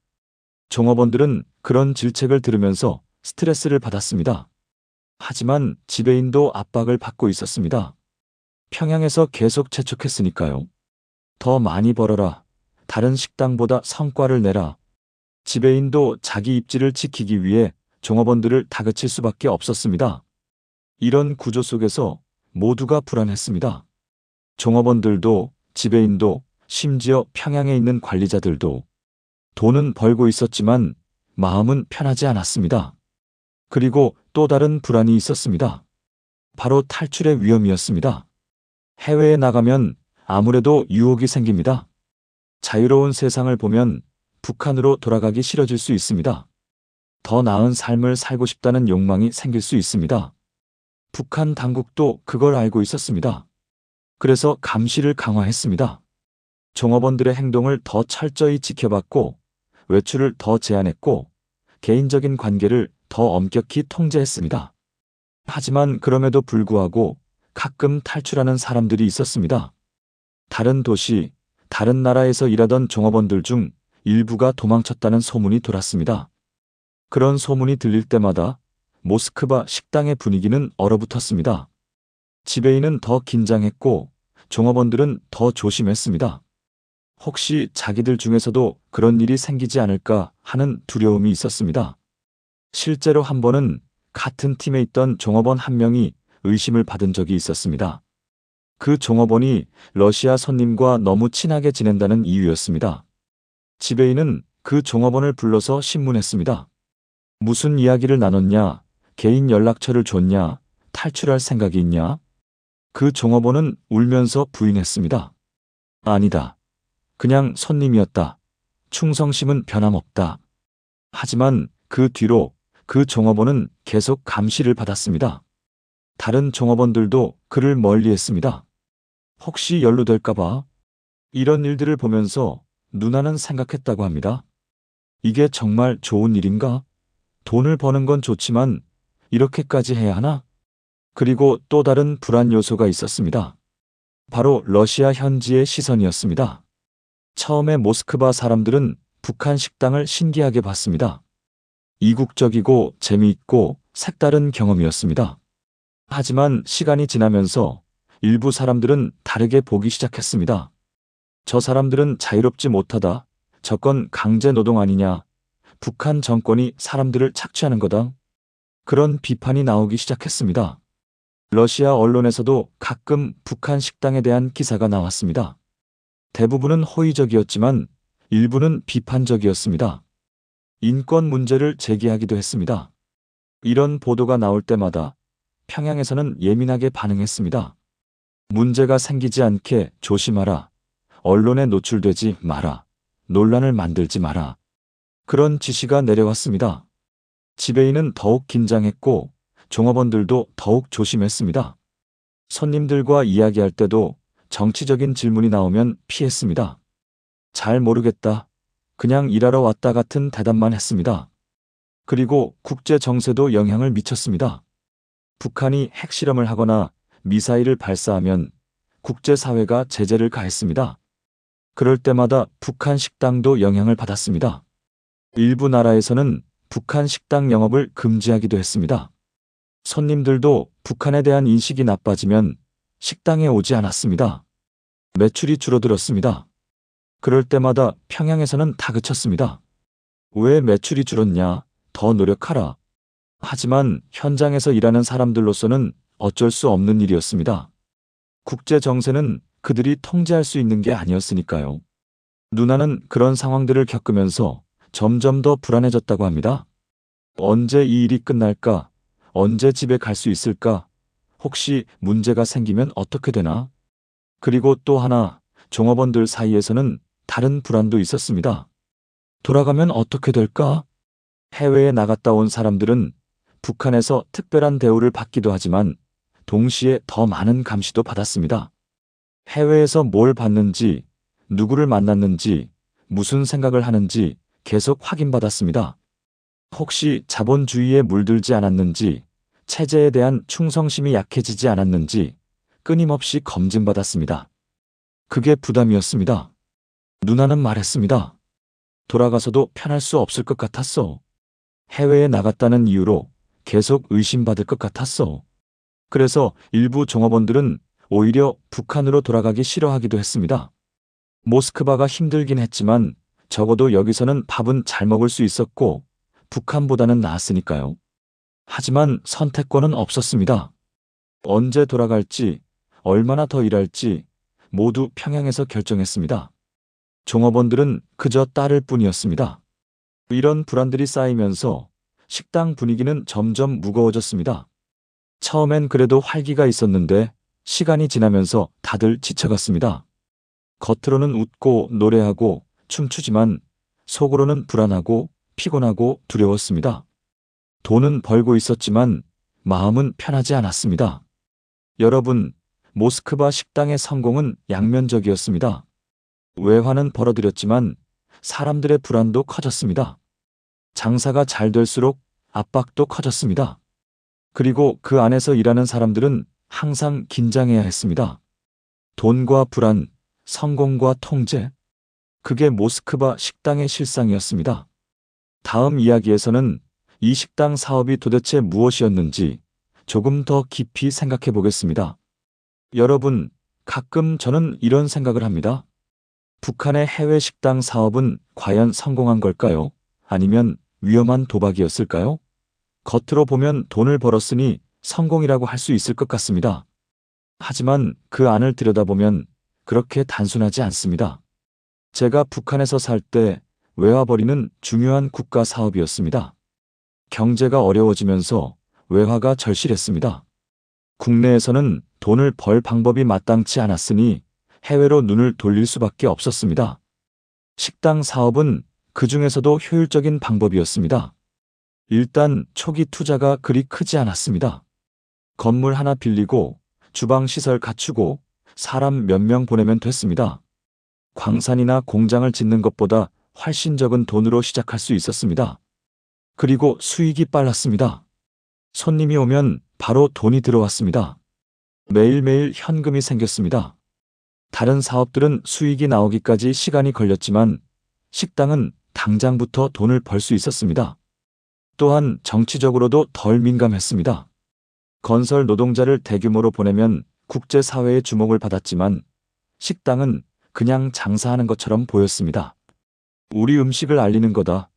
종업원들은 그런 질책을 들으면서 스트레스를 받았습니다. 하지만 지배인도 압박을 받고 있었습니다. 평양에서 계속 재촉했으니까요. 더 많이 벌어라. 다른 식당보다 성과를 내라. 지배인도 자기 입지를 지키기 위해 종업원들을 다그칠 수밖에 없었습니다. 이런 구조 속에서 모두가 불안했습니다. 종업원들도, 지배인도, 심지어 평양에 있는 관리자들도. 돈은 벌고 있었지만 마음은 편하지 않았습니다. 그리고 또 다른 불안이 있었습니다. 바로 탈출의 위험이었습니다. 해외에 나가면 아무래도 유혹이 생깁니다. 자유로운 세상을 보면 북한으로 돌아가기 싫어질 수 있습니다. 더 나은 삶을 살고 싶다는 욕망이 생길 수 있습니다. 북한 당국도 그걸 알고 있었습니다. 그래서 감시를 강화했습니다. 종업원들의 행동을 더 철저히 지켜봤고, 외출을 더 제한했고, 개인적인 관계를 더 엄격히 통제했습니다. 하지만 그럼에도 불구하고 가끔 탈출하는 사람들이 있었습니다. 다른 도시, 다른 나라에서 일하던 종업원들 중 일부가 도망쳤다는 소문이 돌았습니다. 그런 소문이 들릴 때마다 모스크바 식당의 분위기는 얼어붙었습니다. 지배인은 더 긴장했고 종업원들은 더 조심했습니다. 혹시 자기들 중에서도 그런 일이 생기지 않을까 하는 두려움이 있었습니다. 실제로 한 번은 같은 팀에 있던 종업원 한 명이 의심을 받은 적이 있었습니다. 그 종업원이 러시아 손님과 너무 친하게 지낸다는 이유였습니다. 지배인은 그 종업원을 불러서 신문했습니다. 무슨 이야기를 나눴냐? 개인 연락처를 줬냐? 탈출할 생각이 있냐? 그 종업원은 울면서 부인했습니다. 아니다. 그냥 손님이었다. 충성심은 변함없다. 하지만 그 뒤로 그 종업원은 계속 감시를 받았습니다. 다른 종업원들도 그를 멀리했습니다. 혹시 연루될까봐? 이런 일들을 보면서 누나는 생각했다고 합니다. 이게 정말 좋은 일인가? 돈을 버는 건 좋지만 이렇게까지 해야 하나? 그리고 또 다른 불안 요소가 있었습니다. 바로 러시아 현지의 시선이었습니다. 처음에 모스크바 사람들은 북한 식당을 신기하게 봤습니다. 이국적이고 재미있고 색다른 경험이었습니다. 하지만 시간이 지나면서 일부 사람들은 다르게 보기 시작했습니다. 저 사람들은 자유롭지 못하다. 저건 강제 노동 아니냐. 북한 정권이 사람들을 착취하는 거다. 그런 비판이 나오기 시작했습니다. 러시아 언론에서도 가끔 북한 식당에 대한 기사가 나왔습니다. 대부분은 호의적이었지만 일부는 비판적이었습니다. 인권 문제를 제기하기도 했습니다. 이런 보도가 나올 때마다 평양에서는 예민하게 반응했습니다. 문제가 생기지 않게 조심하라. 언론에 노출되지 마라. 논란을 만들지 마라. 그런 지시가 내려왔습니다. 지배인은 더욱 긴장했고 종업원들도 더욱 조심했습니다. 손님들과 이야기할 때도 정치적인 질문이 나오면 피했습니다. 잘 모르겠다. 그냥 일하러 왔다 같은 대답만 했습니다. 그리고 국제 정세도 영향을 미쳤습니다. 북한이 핵실험을 하거나 미사일을 발사하면 국제사회가 제재를 가했습니다. 그럴 때마다 북한 식당도 영향을 받았습니다. 일부 나라에서는 북한 식당 영업을 금지하기도 했습니다. 손님들도 북한에 대한 인식이 나빠지면 식당에 오지 않았습니다. 매출이 줄어들었습니다. 그럴 때마다 평양에서는 다그쳤습니다. 왜 매출이 줄었냐? 더 노력하라. 하지만 현장에서 일하는 사람들로서는 어쩔 수 없는 일이었습니다. 국제 정세는 그들이 통제할 수 있는 게 아니었으니까요. 누나는 그런 상황들을 겪으면서 점점 더 불안해졌다고 합니다. 언제 이 일이 끝날까? 언제 집에 갈 수 있을까? 혹시 문제가 생기면 어떻게 되나? 그리고 또 하나, 종업원들 사이에서는 다른 불안도 있었습니다. 돌아가면 어떻게 될까? 해외에 나갔다 온 사람들은 북한에서 특별한 대우를 받기도 하지만 동시에 더 많은 감시도 받았습니다. 해외에서 뭘 봤는지, 누구를 만났는지, 무슨 생각을 하는지 계속 확인받았습니다. 혹시 자본주의에 물들지 않았는지, 체제에 대한 충성심이 약해지지 않았는지 끊임없이 검증받았습니다. 그게 부담이었습니다. 누나는 말했습니다. 돌아가서도 편할 수 없을 것 같았어. 해외에 나갔다는 이유로 계속 의심받을 것 같았어. 그래서 일부 종업원들은 오히려 북한으로 돌아가기 싫어하기도 했습니다. 모스크바가 힘들긴 했지만 적어도 여기서는 밥은 잘 먹을 수 있었고 북한보다는 나았으니까요. 하지만 선택권은 없었습니다. 언제 돌아갈지, 얼마나 더 일할지 모두 평양에서 결정했습니다. 종업원들은 그저 따를 뿐이었습니다. 이런 불안들이 쌓이면서 식당 분위기는 점점 무거워졌습니다. 처음엔 그래도 활기가 있었는데 시간이 지나면서 다들 지쳐갔습니다. 겉으로는 웃고 노래하고 춤추지만 속으로는 불안하고 피곤하고 두려웠습니다. 돈은 벌고 있었지만 마음은 편하지 않았습니다. 여러분, 모스크바 식당의 성공은 양면적이었습니다. 외화는 벌어들였지만 사람들의 불안도 커졌습니다. 장사가 잘 될수록 압박도 커졌습니다. 그리고 그 안에서 일하는 사람들은 항상 긴장해야 했습니다. 돈과 불안, 성공과 통제. 그게 모스크바 식당의 실상이었습니다. 다음 이야기에서는 이 식당 사업이 도대체 무엇이었는지 조금 더 깊이 생각해 보겠습니다. 여러분, 가끔 저는 이런 생각을 합니다. 북한의 해외 식당 사업은 과연 성공한 걸까요? 아니면 위험한 도박이었을까요? 겉으로 보면 돈을 벌었으니 성공이라고 할 수 있을 것 같습니다. 하지만 그 안을 들여다보면 그렇게 단순하지 않습니다. 제가 북한에서 살 때 외화벌이는 중요한 국가 사업이었습니다. 경제가 어려워지면서 외화가 절실했습니다. 국내에서는 돈을 벌 방법이 마땅치 않았으니 해외로 눈을 돌릴 수밖에 없었습니다. 식당 사업은 그 중에서도 효율적인 방법이었습니다. 일단 초기 투자가 그리 크지 않았습니다. 건물 하나 빌리고 주방 시설 갖추고 사람 몇 명 보내면 됐습니다. 광산이나 공장을 짓는 것보다 훨씬 적은 돈으로 시작할 수 있었습니다. 그리고 수익이 빨랐습니다. 손님이 오면 바로 돈이 들어왔습니다. 매일매일 현금이 생겼습니다. 다른 사업들은 수익이 나오기까지 시간이 걸렸지만 식당은 당장부터 돈을 벌 수 있었습니다. 또한 정치적으로도 덜 민감했습니다. 건설 노동자를 대규모로 보내면 국제사회의 주목을 받았지만 식당은 그냥 장사하는 것처럼 보였습니다. 우리 음식을 알리는 거다,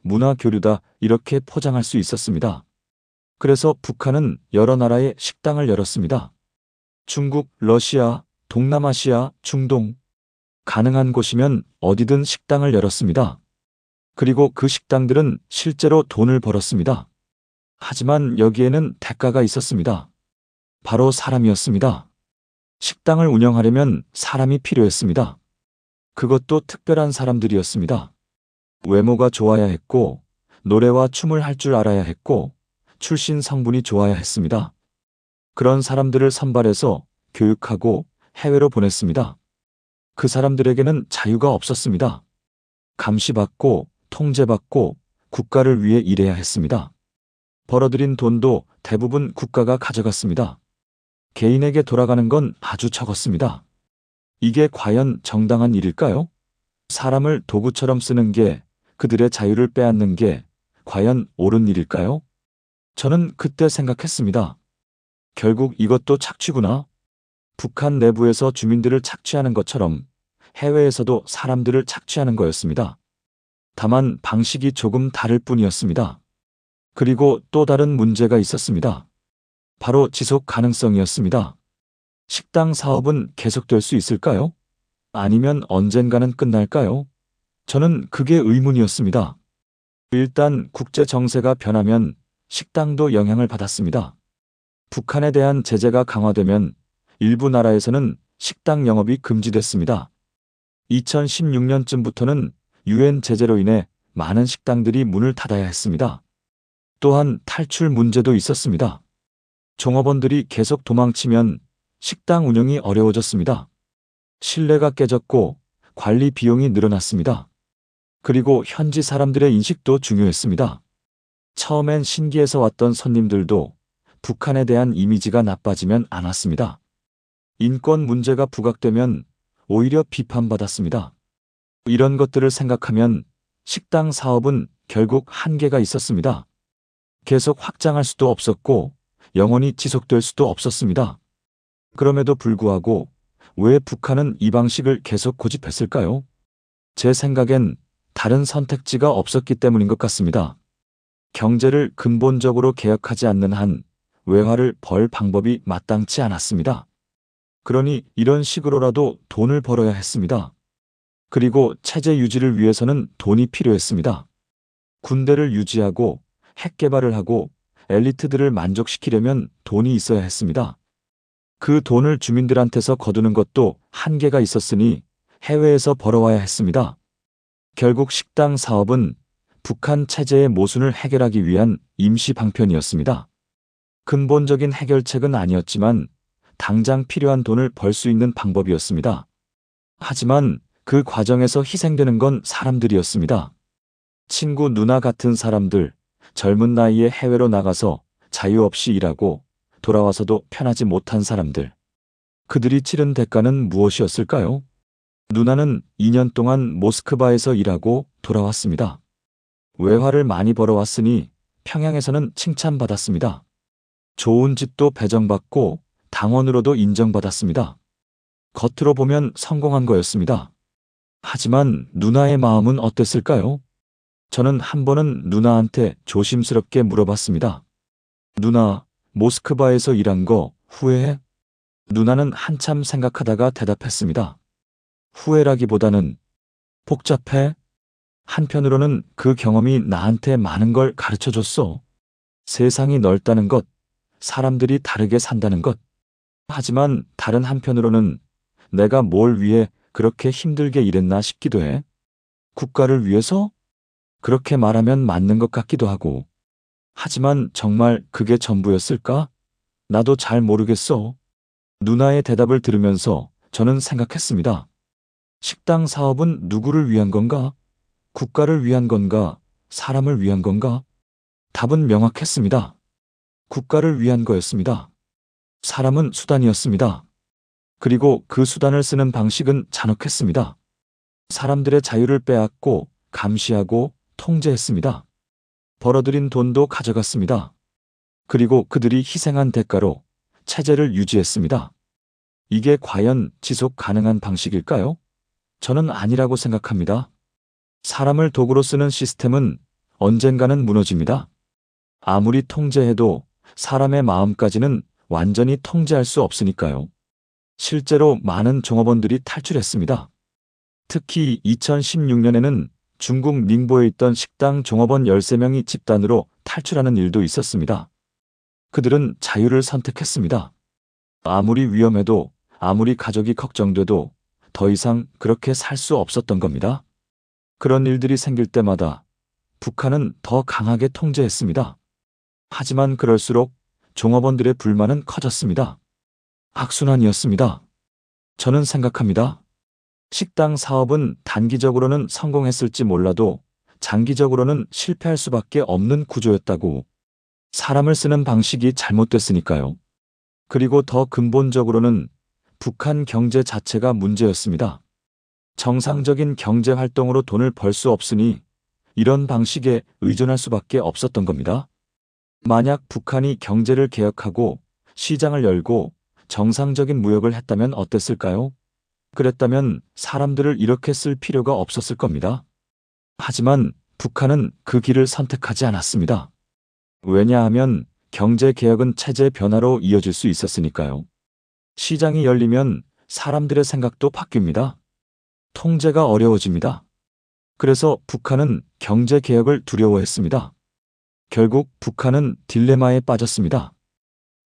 문화 교류다 이렇게 포장할 수 있었습니다. 그래서 북한은 여러 나라의 식당을 열었습니다. 중국, 러시아, 동남아시아, 중동. 가능한 곳이면 어디든 식당을 열었습니다. 그리고 그 식당들은 실제로 돈을 벌었습니다. 하지만 여기에는 대가가 있었습니다. 바로 사람이었습니다. 식당을 운영하려면 사람이 필요했습니다. 그것도 특별한 사람들이었습니다. 외모가 좋아야 했고, 노래와 춤을 할 줄 알아야 했고, 출신 성분이 좋아야 했습니다. 그런 사람들을 선발해서 교육하고 해외로 보냈습니다. 그 사람들에게는 자유가 없었습니다. 감시받고 통제받고 국가를 위해 일해야 했습니다. 벌어들인 돈도 대부분 국가가 가져갔습니다. 개인에게 돌아가는 건 아주 적었습니다. 이게 과연 정당한 일일까요? 사람을 도구처럼 쓰는 게, 그들의 자유를 빼앗는 게 과연 옳은 일일까요? 저는 그때 생각했습니다. 결국 이것도 착취구나. 북한 내부에서 주민들을 착취하는 것처럼 해외에서도 사람들을 착취하는 거였습니다. 다만 방식이 조금 다를 뿐이었습니다. 그리고 또 다른 문제가 있었습니다. 바로 지속 가능성이었습니다. 식당 사업은 계속될 수 있을까요? 아니면 언젠가는 끝날까요? 저는 그게 의문이었습니다. 일단 국제 정세가 변하면 식당도 영향을 받았습니다. 북한에 대한 제재가 강화되면 일부 나라에서는 식당 영업이 금지됐습니다. 2016년쯤부터는 유엔 제재로 인해 많은 식당들이 문을 닫아야 했습니다. 또한 탈출 문제도 있었습니다. 종업원들이 계속 도망치면 식당 운영이 어려워졌습니다. 신뢰가 깨졌고 관리 비용이 늘어났습니다. 그리고 현지 사람들의 인식도 중요했습니다. 처음엔 신기해서 왔던 손님들도 북한에 대한 이미지가 나빠지면 안 왔습니다. 인권 문제가 부각되면 오히려 비판받았습니다. 이런 것들을 생각하면 식당 사업은 결국 한계가 있었습니다. 계속 확장할 수도 없었고 영원히 지속될 수도 없었습니다. 그럼에도 불구하고 왜 북한은 이 방식을 계속 고집했을까요? 제 생각엔 다른 선택지가 없었기 때문인 것 같습니다. 경제를 근본적으로 개혁하지 않는 한 외화를 벌 방법이 마땅치 않았습니다. 그러니 이런 식으로라도 돈을 벌어야 했습니다. 그리고 체제 유지를 위해서는 돈이 필요했습니다. 군대를 유지하고 핵 개발을 하고 엘리트들을 만족시키려면 돈이 있어야 했습니다. 그 돈을 주민들한테서 거두는 것도 한계가 있었으니 해외에서 벌어와야 했습니다. 결국 식당 사업은 북한 체제의 모순을 해결하기 위한 임시 방편이었습니다. 근본적인 해결책은 아니었지만 당장 필요한 돈을 벌 수 있는 방법이었습니다. 하지만 그 과정에서 희생되는 건 사람들이었습니다. 친구 누나 같은 사람들, 젊은 나이에 해외로 나가서 자유 없이 일하고 돌아와서도 편하지 못한 사람들. 그들이 치른 대가는 무엇이었을까요? 누나는 2년 동안 모스크바에서 일하고 돌아왔습니다. 외화를 많이 벌어왔으니 평양에서는 칭찬받았습니다. 좋은 집도 배정받고 당원으로도 인정받았습니다. 겉으로 보면 성공한 거였습니다. 하지만 누나의 마음은 어땠을까요? 저는 한 번은 누나한테 조심스럽게 물어봤습니다. 누나, 모스크바에서 일한 거 후회해? 누나는 한참 생각하다가 대답했습니다. 후회라기보다는 복잡해? 한편으로는 그 경험이 나한테 많은 걸 가르쳐줬어. 세상이 넓다는 것, 사람들이 다르게 산다는 것. 하지만 다른 한편으로는 내가 뭘 위해 그렇게 힘들게 일했나 싶기도 해. 국가를 위해서? 그렇게 말하면 맞는 것 같기도 하고. 하지만 정말 그게 전부였을까? 나도 잘 모르겠어. 누나의 대답을 들으면서 저는 생각했습니다. 식당 사업은 누구를 위한 건가? 국가를 위한 건가? 사람을 위한 건가? 답은 명확했습니다. 국가를 위한 거였습니다. 사람은 수단이었습니다. 그리고 그 수단을 쓰는 방식은 잔혹했습니다. 사람들의 자유를 빼앗고 감시하고 통제했습니다. 벌어들인 돈도 가져갔습니다. 그리고 그들이 희생한 대가로 체제를 유지했습니다. 이게 과연 지속 가능한 방식일까요? 저는 아니라고 생각합니다. 사람을 도구로 쓰는 시스템은 언젠가는 무너집니다. 아무리 통제해도 사람의 마음까지는 완전히 통제할 수 없으니까요. 실제로 많은 종업원들이 탈출했습니다. 특히 2016년에는 중국 닝보에 있던 식당 종업원 13명이 집단으로 탈출하는 일도 있었습니다. 그들은 자유를 선택했습니다. 아무리 위험해도, 아무리 가족이 걱정돼도 더 이상 그렇게 살 수 없었던 겁니다. 그런 일들이 생길 때마다 북한은 더 강하게 통제했습니다. 하지만 그럴수록 종업원들의 불만은 커졌습니다. 악순환이었습니다. 저는 생각합니다. 식당 사업은 단기적으로는 성공했을지 몰라도 장기적으로는 실패할 수밖에 없는 구조였다고. 사람을 쓰는 방식이 잘못됐으니까요. 그리고 더 근본적으로는 북한 경제 자체가 문제였습니다. 정상적인 경제 활동으로 돈을 벌 수 없으니 이런 방식에 의존할 수밖에 없었던 겁니다. 만약 북한이 경제를 개혁하고 시장을 열고 정상적인 무역을 했다면 어땠을까요? 그랬다면 사람들을 이렇게 쓸 필요가 없었을 겁니다. 하지만 북한은 그 길을 선택하지 않았습니다. 왜냐하면 경제 개혁은 체제 변화로 이어질 수 있었으니까요. 시장이 열리면 사람들의 생각도 바뀝니다. 통제가 어려워집니다. 그래서 북한은 경제 개혁을 두려워했습니다. 결국 북한은 딜레마에 빠졌습니다.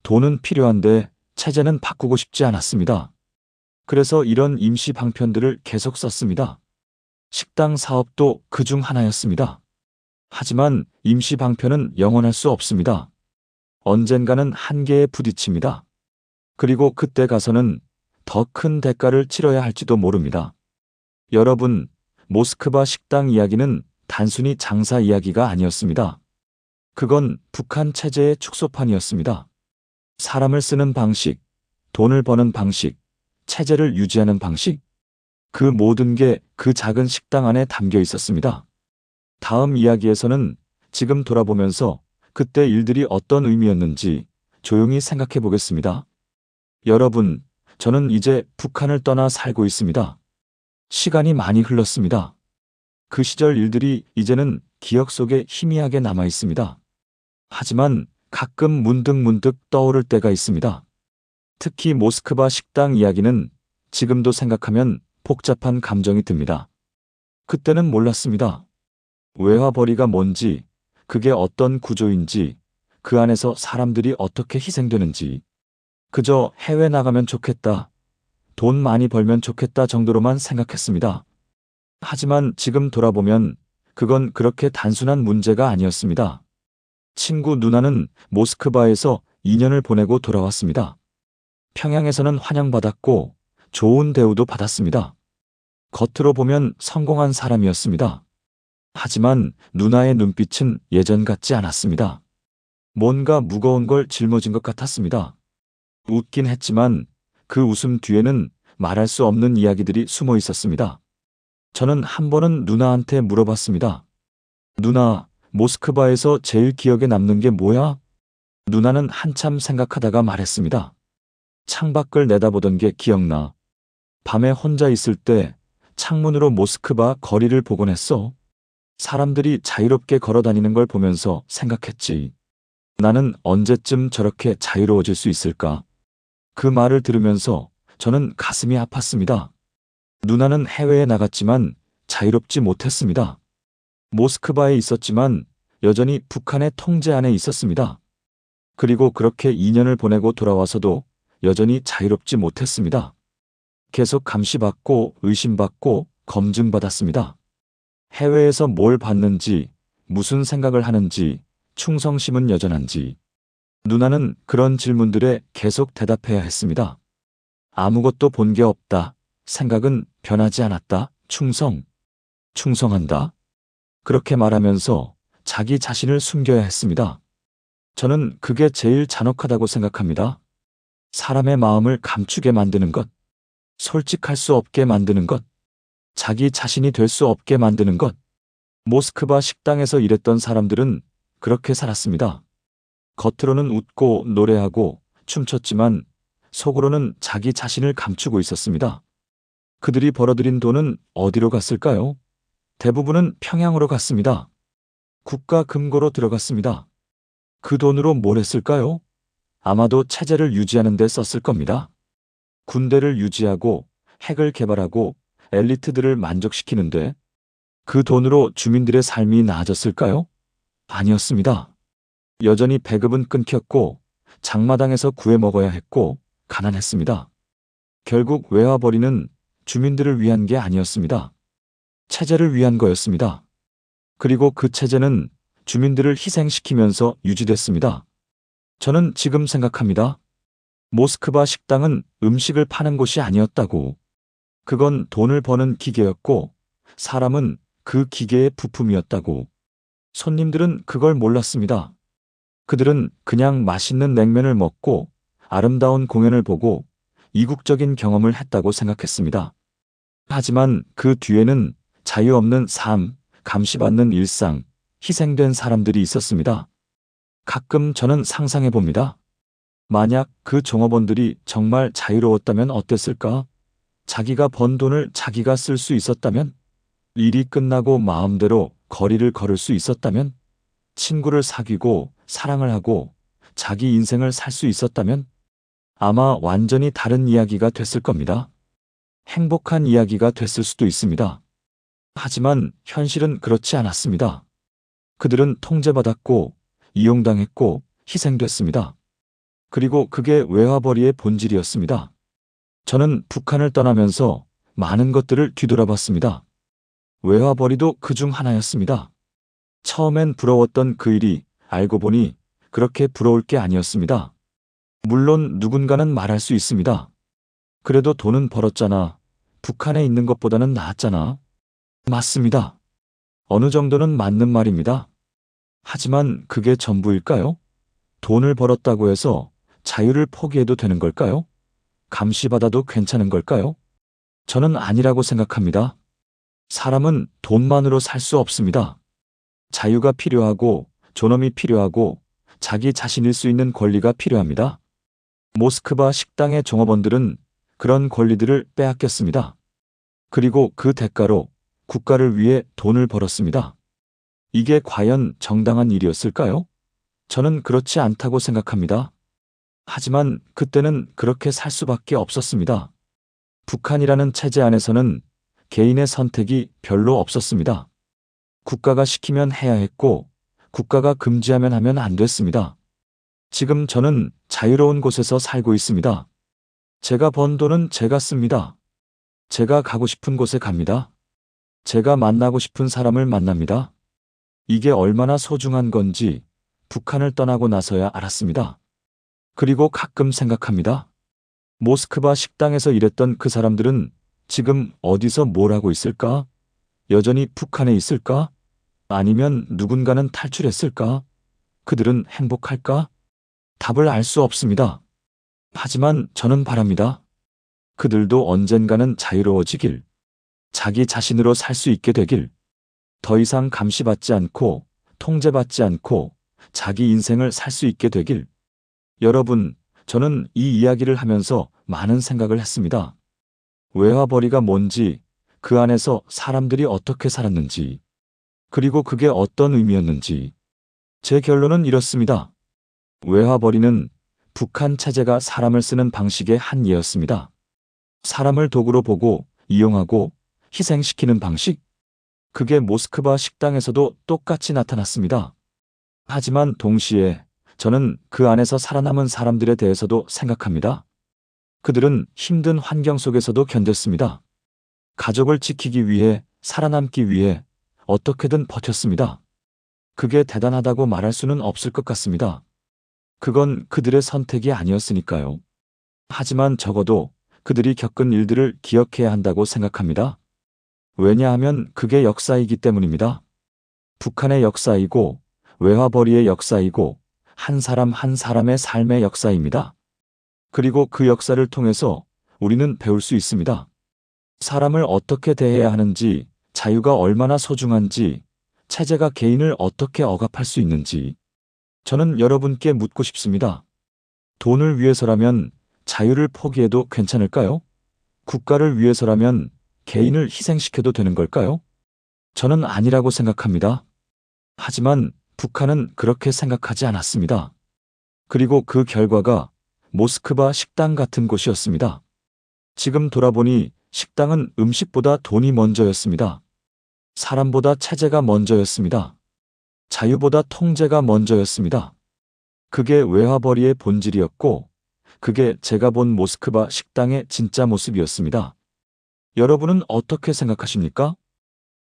돈은 필요한데 체제는 바꾸고 싶지 않았습니다. 그래서 이런 임시 방편들을 계속 썼습니다. 식당 사업도 그중 하나였습니다. 하지만 임시 방편은 영원할 수 없습니다. 언젠가는 한계에 부딪힙니다. 그리고 그때 가서는 더 큰 대가를 치러야 할지도 모릅니다. 여러분, 모스크바 식당 이야기는 단순히 장사 이야기가 아니었습니다. 그건 북한 체제의 축소판이었습니다. 사람을 쓰는 방식, 돈을 버는 방식, 체제를 유지하는 방식, 그 모든 게 그 작은 식당 안에 담겨 있었습니다. 다음 이야기에서는 지금 돌아보면서 그때 일들이 어떤 의미였는지 조용히 생각해 보겠습니다. 여러분, 저는 이제 북한을 떠나 살고 있습니다. 시간이 많이 흘렀습니다. 그 시절 일들이 이제는 기억 속에 희미하게 남아 있습니다. 하지만 가끔 문득문득 떠오를 때가 있습니다. 특히 모스크바 식당 이야기는 지금도 생각하면 복잡한 감정이 듭니다. 그때는 몰랐습니다. 외화벌이가 뭔지, 그게 어떤 구조인지, 그 안에서 사람들이 어떻게 희생되는지, 그저 해외 나가면 좋겠다, 돈 많이 벌면 좋겠다 정도로만 생각했습니다. 하지만 지금 돌아보면 그건 그렇게 단순한 문제가 아니었습니다. 친구 누나는 모스크바에서 2년을 보내고 돌아왔습니다. 평양에서는 환영받았고 좋은 대우도 받았습니다. 겉으로 보면 성공한 사람이었습니다. 하지만 누나의 눈빛은 예전 같지 않았습니다. 뭔가 무거운 걸 짊어진 것 같았습니다. 웃긴 했지만 그 웃음 뒤에는 말할 수 없는 이야기들이 숨어 있었습니다. 저는 한 번은 누나한테 물어봤습니다. 누나, 모스크바에서 제일 기억에 남는 게 뭐야? 누나는 한참 생각하다가 말했습니다. 창밖을 내다보던 게 기억나. 밤에 혼자 있을 때 창문으로 모스크바 거리를 보곤 했어. 사람들이 자유롭게 걸어 다니는 걸 보면서 생각했지. 나는 언제쯤 저렇게 자유로워질 수 있을까? 그 말을 들으면서 저는 가슴이 아팠습니다. 누나는 해외에 나갔지만 자유롭지 못했습니다. 모스크바에 있었지만 여전히 북한의 통제 안에 있었습니다. 그리고 그렇게 2년을 보내고 돌아와서도 여전히 자유롭지 못했습니다. 계속 감시받고 의심받고 검증받았습니다. 해외에서 뭘 봤는지, 무슨 생각을 하는지, 충성심은 여전한지. 누나는 그런 질문들에 계속 대답해야 했습니다. 아무것도 본 게 없다. 생각은 변하지 않았다. 충성한다. 그렇게 말하면서 자기 자신을 숨겨야 했습니다. 저는 그게 제일 잔혹하다고 생각합니다. 사람의 마음을 감추게 만드는 것, 솔직할 수 없게 만드는 것, 자기 자신이 될 수 없게 만드는 것. 모스크바 식당에서 일했던 사람들은 그렇게 살았습니다. 겉으로는 웃고 노래하고 춤췄지만 속으로는 자기 자신을 감추고 있었습니다. 그들이 벌어들인 돈은 어디로 갔을까요? 대부분은 평양으로 갔습니다. 국가 금고로 들어갔습니다. 그 돈으로 뭘 했을까요? 아마도 체제를 유지하는 데 썼을 겁니다. 군대를 유지하고 핵을 개발하고 엘리트들을 만족시키는데 그 돈으로 주민들의 삶이 나아졌을까요? 아니었습니다. 여전히 배급은 끊겼고 장마당에서 구해 먹어야 했고 가난했습니다. 결국 외화벌이는 주민들을 위한 게 아니었습니다. 체제를 위한 거였습니다. 그리고 그 체제는 주민들을 희생시키면서 유지됐습니다. 저는 지금 생각합니다. 모스크바 식당은 음식을 파는 곳이 아니었다고. 그건 돈을 버는 기계였고 사람은 그 기계의 부품이었다고. 손님들은 그걸 몰랐습니다. 그들은 그냥 맛있는 냉면을 먹고 아름다운 공연을 보고 이국적인 경험을 했다고 생각했습니다. 하지만 그 뒤에는 자유 없는 삶, 감시받는 일상, 희생된 사람들이 있었습니다. 가끔 저는 상상해 봅니다. 만약 그 종업원들이 정말 자유로웠다면 어땠을까? 자기가 번 돈을 자기가 쓸 수 있었다면? 일이 끝나고 마음대로 거리를 걸을 수 있었다면? 친구를 사귀고 사랑을 하고 자기 인생을 살 수 있었다면? 아마 완전히 다른 이야기가 됐을 겁니다. 행복한 이야기가 됐을 수도 있습니다. 하지만 현실은 그렇지 않았습니다. 그들은 통제받았고 이용당했고 희생됐습니다. 그리고 그게 외화벌이의 본질이었습니다. 저는 북한을 떠나면서 많은 것들을 뒤돌아봤습니다. 외화벌이도 그중 하나였습니다. 처음엔 부러웠던 그 일이 알고 보니 그렇게 부러울 게 아니었습니다. 물론 누군가는 말할 수 있습니다. 그래도 돈은 벌었잖아. 북한에 있는 것보다는 나았잖아. 맞습니다. 어느 정도는 맞는 말입니다. 하지만 그게 전부일까요? 돈을 벌었다고 해서 자유를 포기해도 되는 걸까요? 감시받아도 괜찮은 걸까요? 저는 아니라고 생각합니다. 사람은 돈만으로 살 수 없습니다. 자유가 필요하고 존엄이 필요하고 자기 자신일 수 있는 권리가 필요합니다. 모스크바 식당의 종업원들은 그런 권리들을 빼앗겼습니다. 그리고 그 대가로 국가를 위해 돈을 벌었습니다. 이게 과연 정당한 일이었을까요? 저는 그렇지 않다고 생각합니다. 하지만 그때는 그렇게 살 수밖에 없었습니다. 북한이라는 체제 안에서는 개인의 선택이 별로 없었습니다. 국가가 시키면 해야 했고 국가가 금지하면 하면 안 됐습니다. 지금 저는 자유로운 곳에서 살고 있습니다. 제가 번 돈은 제가 씁니다. 제가 가고 싶은 곳에 갑니다. 제가 만나고 싶은 사람을 만납니다. 이게 얼마나 소중한 건지 북한을 떠나고 나서야 알았습니다. 그리고 가끔 생각합니다. 모스크바 식당에서 일했던 그 사람들은 지금 어디서 뭘 하고 있을까? 여전히 북한에 있을까? 아니면 누군가는 탈출했을까? 그들은 행복할까? 답을 알 수 없습니다. 하지만 저는 바랍니다. 그들도 언젠가는 자유로워지길, 자기 자신으로 살 수 있게 되길, 더 이상 감시받지 않고 통제받지 않고 자기 인생을 살 수 있게 되길. 여러분, 저는 이 이야기를 하면서 많은 생각을 했습니다. 외화벌이가 뭔지, 그 안에서 사람들이 어떻게 살았는지, 그리고 그게 어떤 의미였는지. 제 결론은 이렇습니다. 외화벌이는 북한 체제가 사람을 쓰는 방식의 한 예였습니다. 사람을 도구로 보고 이용하고 희생시키는 방식. 그게 모스크바 식당에서도 똑같이 나타났습니다. 하지만 동시에 저는 그 안에서 살아남은 사람들에 대해서도 생각합니다. 그들은 힘든 환경 속에서도 견뎠습니다. 가족을 지키기 위해, 살아남기 위해 어떻게든 버텼습니다. 그게 대단하다고 말할 수는 없을 것 같습니다. 그건 그들의 선택이 아니었으니까요. 하지만 적어도 그들이 겪은 일들을 기억해야 한다고 생각합니다. 왜냐하면 그게 역사이기 때문입니다. 북한의 역사이고 외화벌이의 역사이고 한 사람 한 사람의 삶의 역사입니다. 그리고 그 역사를 통해서 우리는 배울 수 있습니다. 사람을 어떻게 대해야 하는지, 자유가 얼마나 소중한지, 체제가 개인을 어떻게 억압할 수 있는지. 저는 여러분께 묻고 싶습니다. 돈을 위해서라면 자유를 포기해도 괜찮을까요? 국가를 위해서라면 개인을 희생시켜도 되는 걸까요? 저는 아니라고 생각합니다. 하지만 북한은 그렇게 생각하지 않았습니다. 그리고 그 결과가 모스크바 식당 같은 곳이었습니다. 지금 돌아보니 식당은 음식보다 돈이 먼저였습니다. 사람보다 체제가 먼저였습니다. 자유보다 통제가 먼저였습니다. 그게 외화벌이의 본질이었고, 그게 제가 본 모스크바 식당의 진짜 모습이었습니다. 여러분은 어떻게 생각하십니까?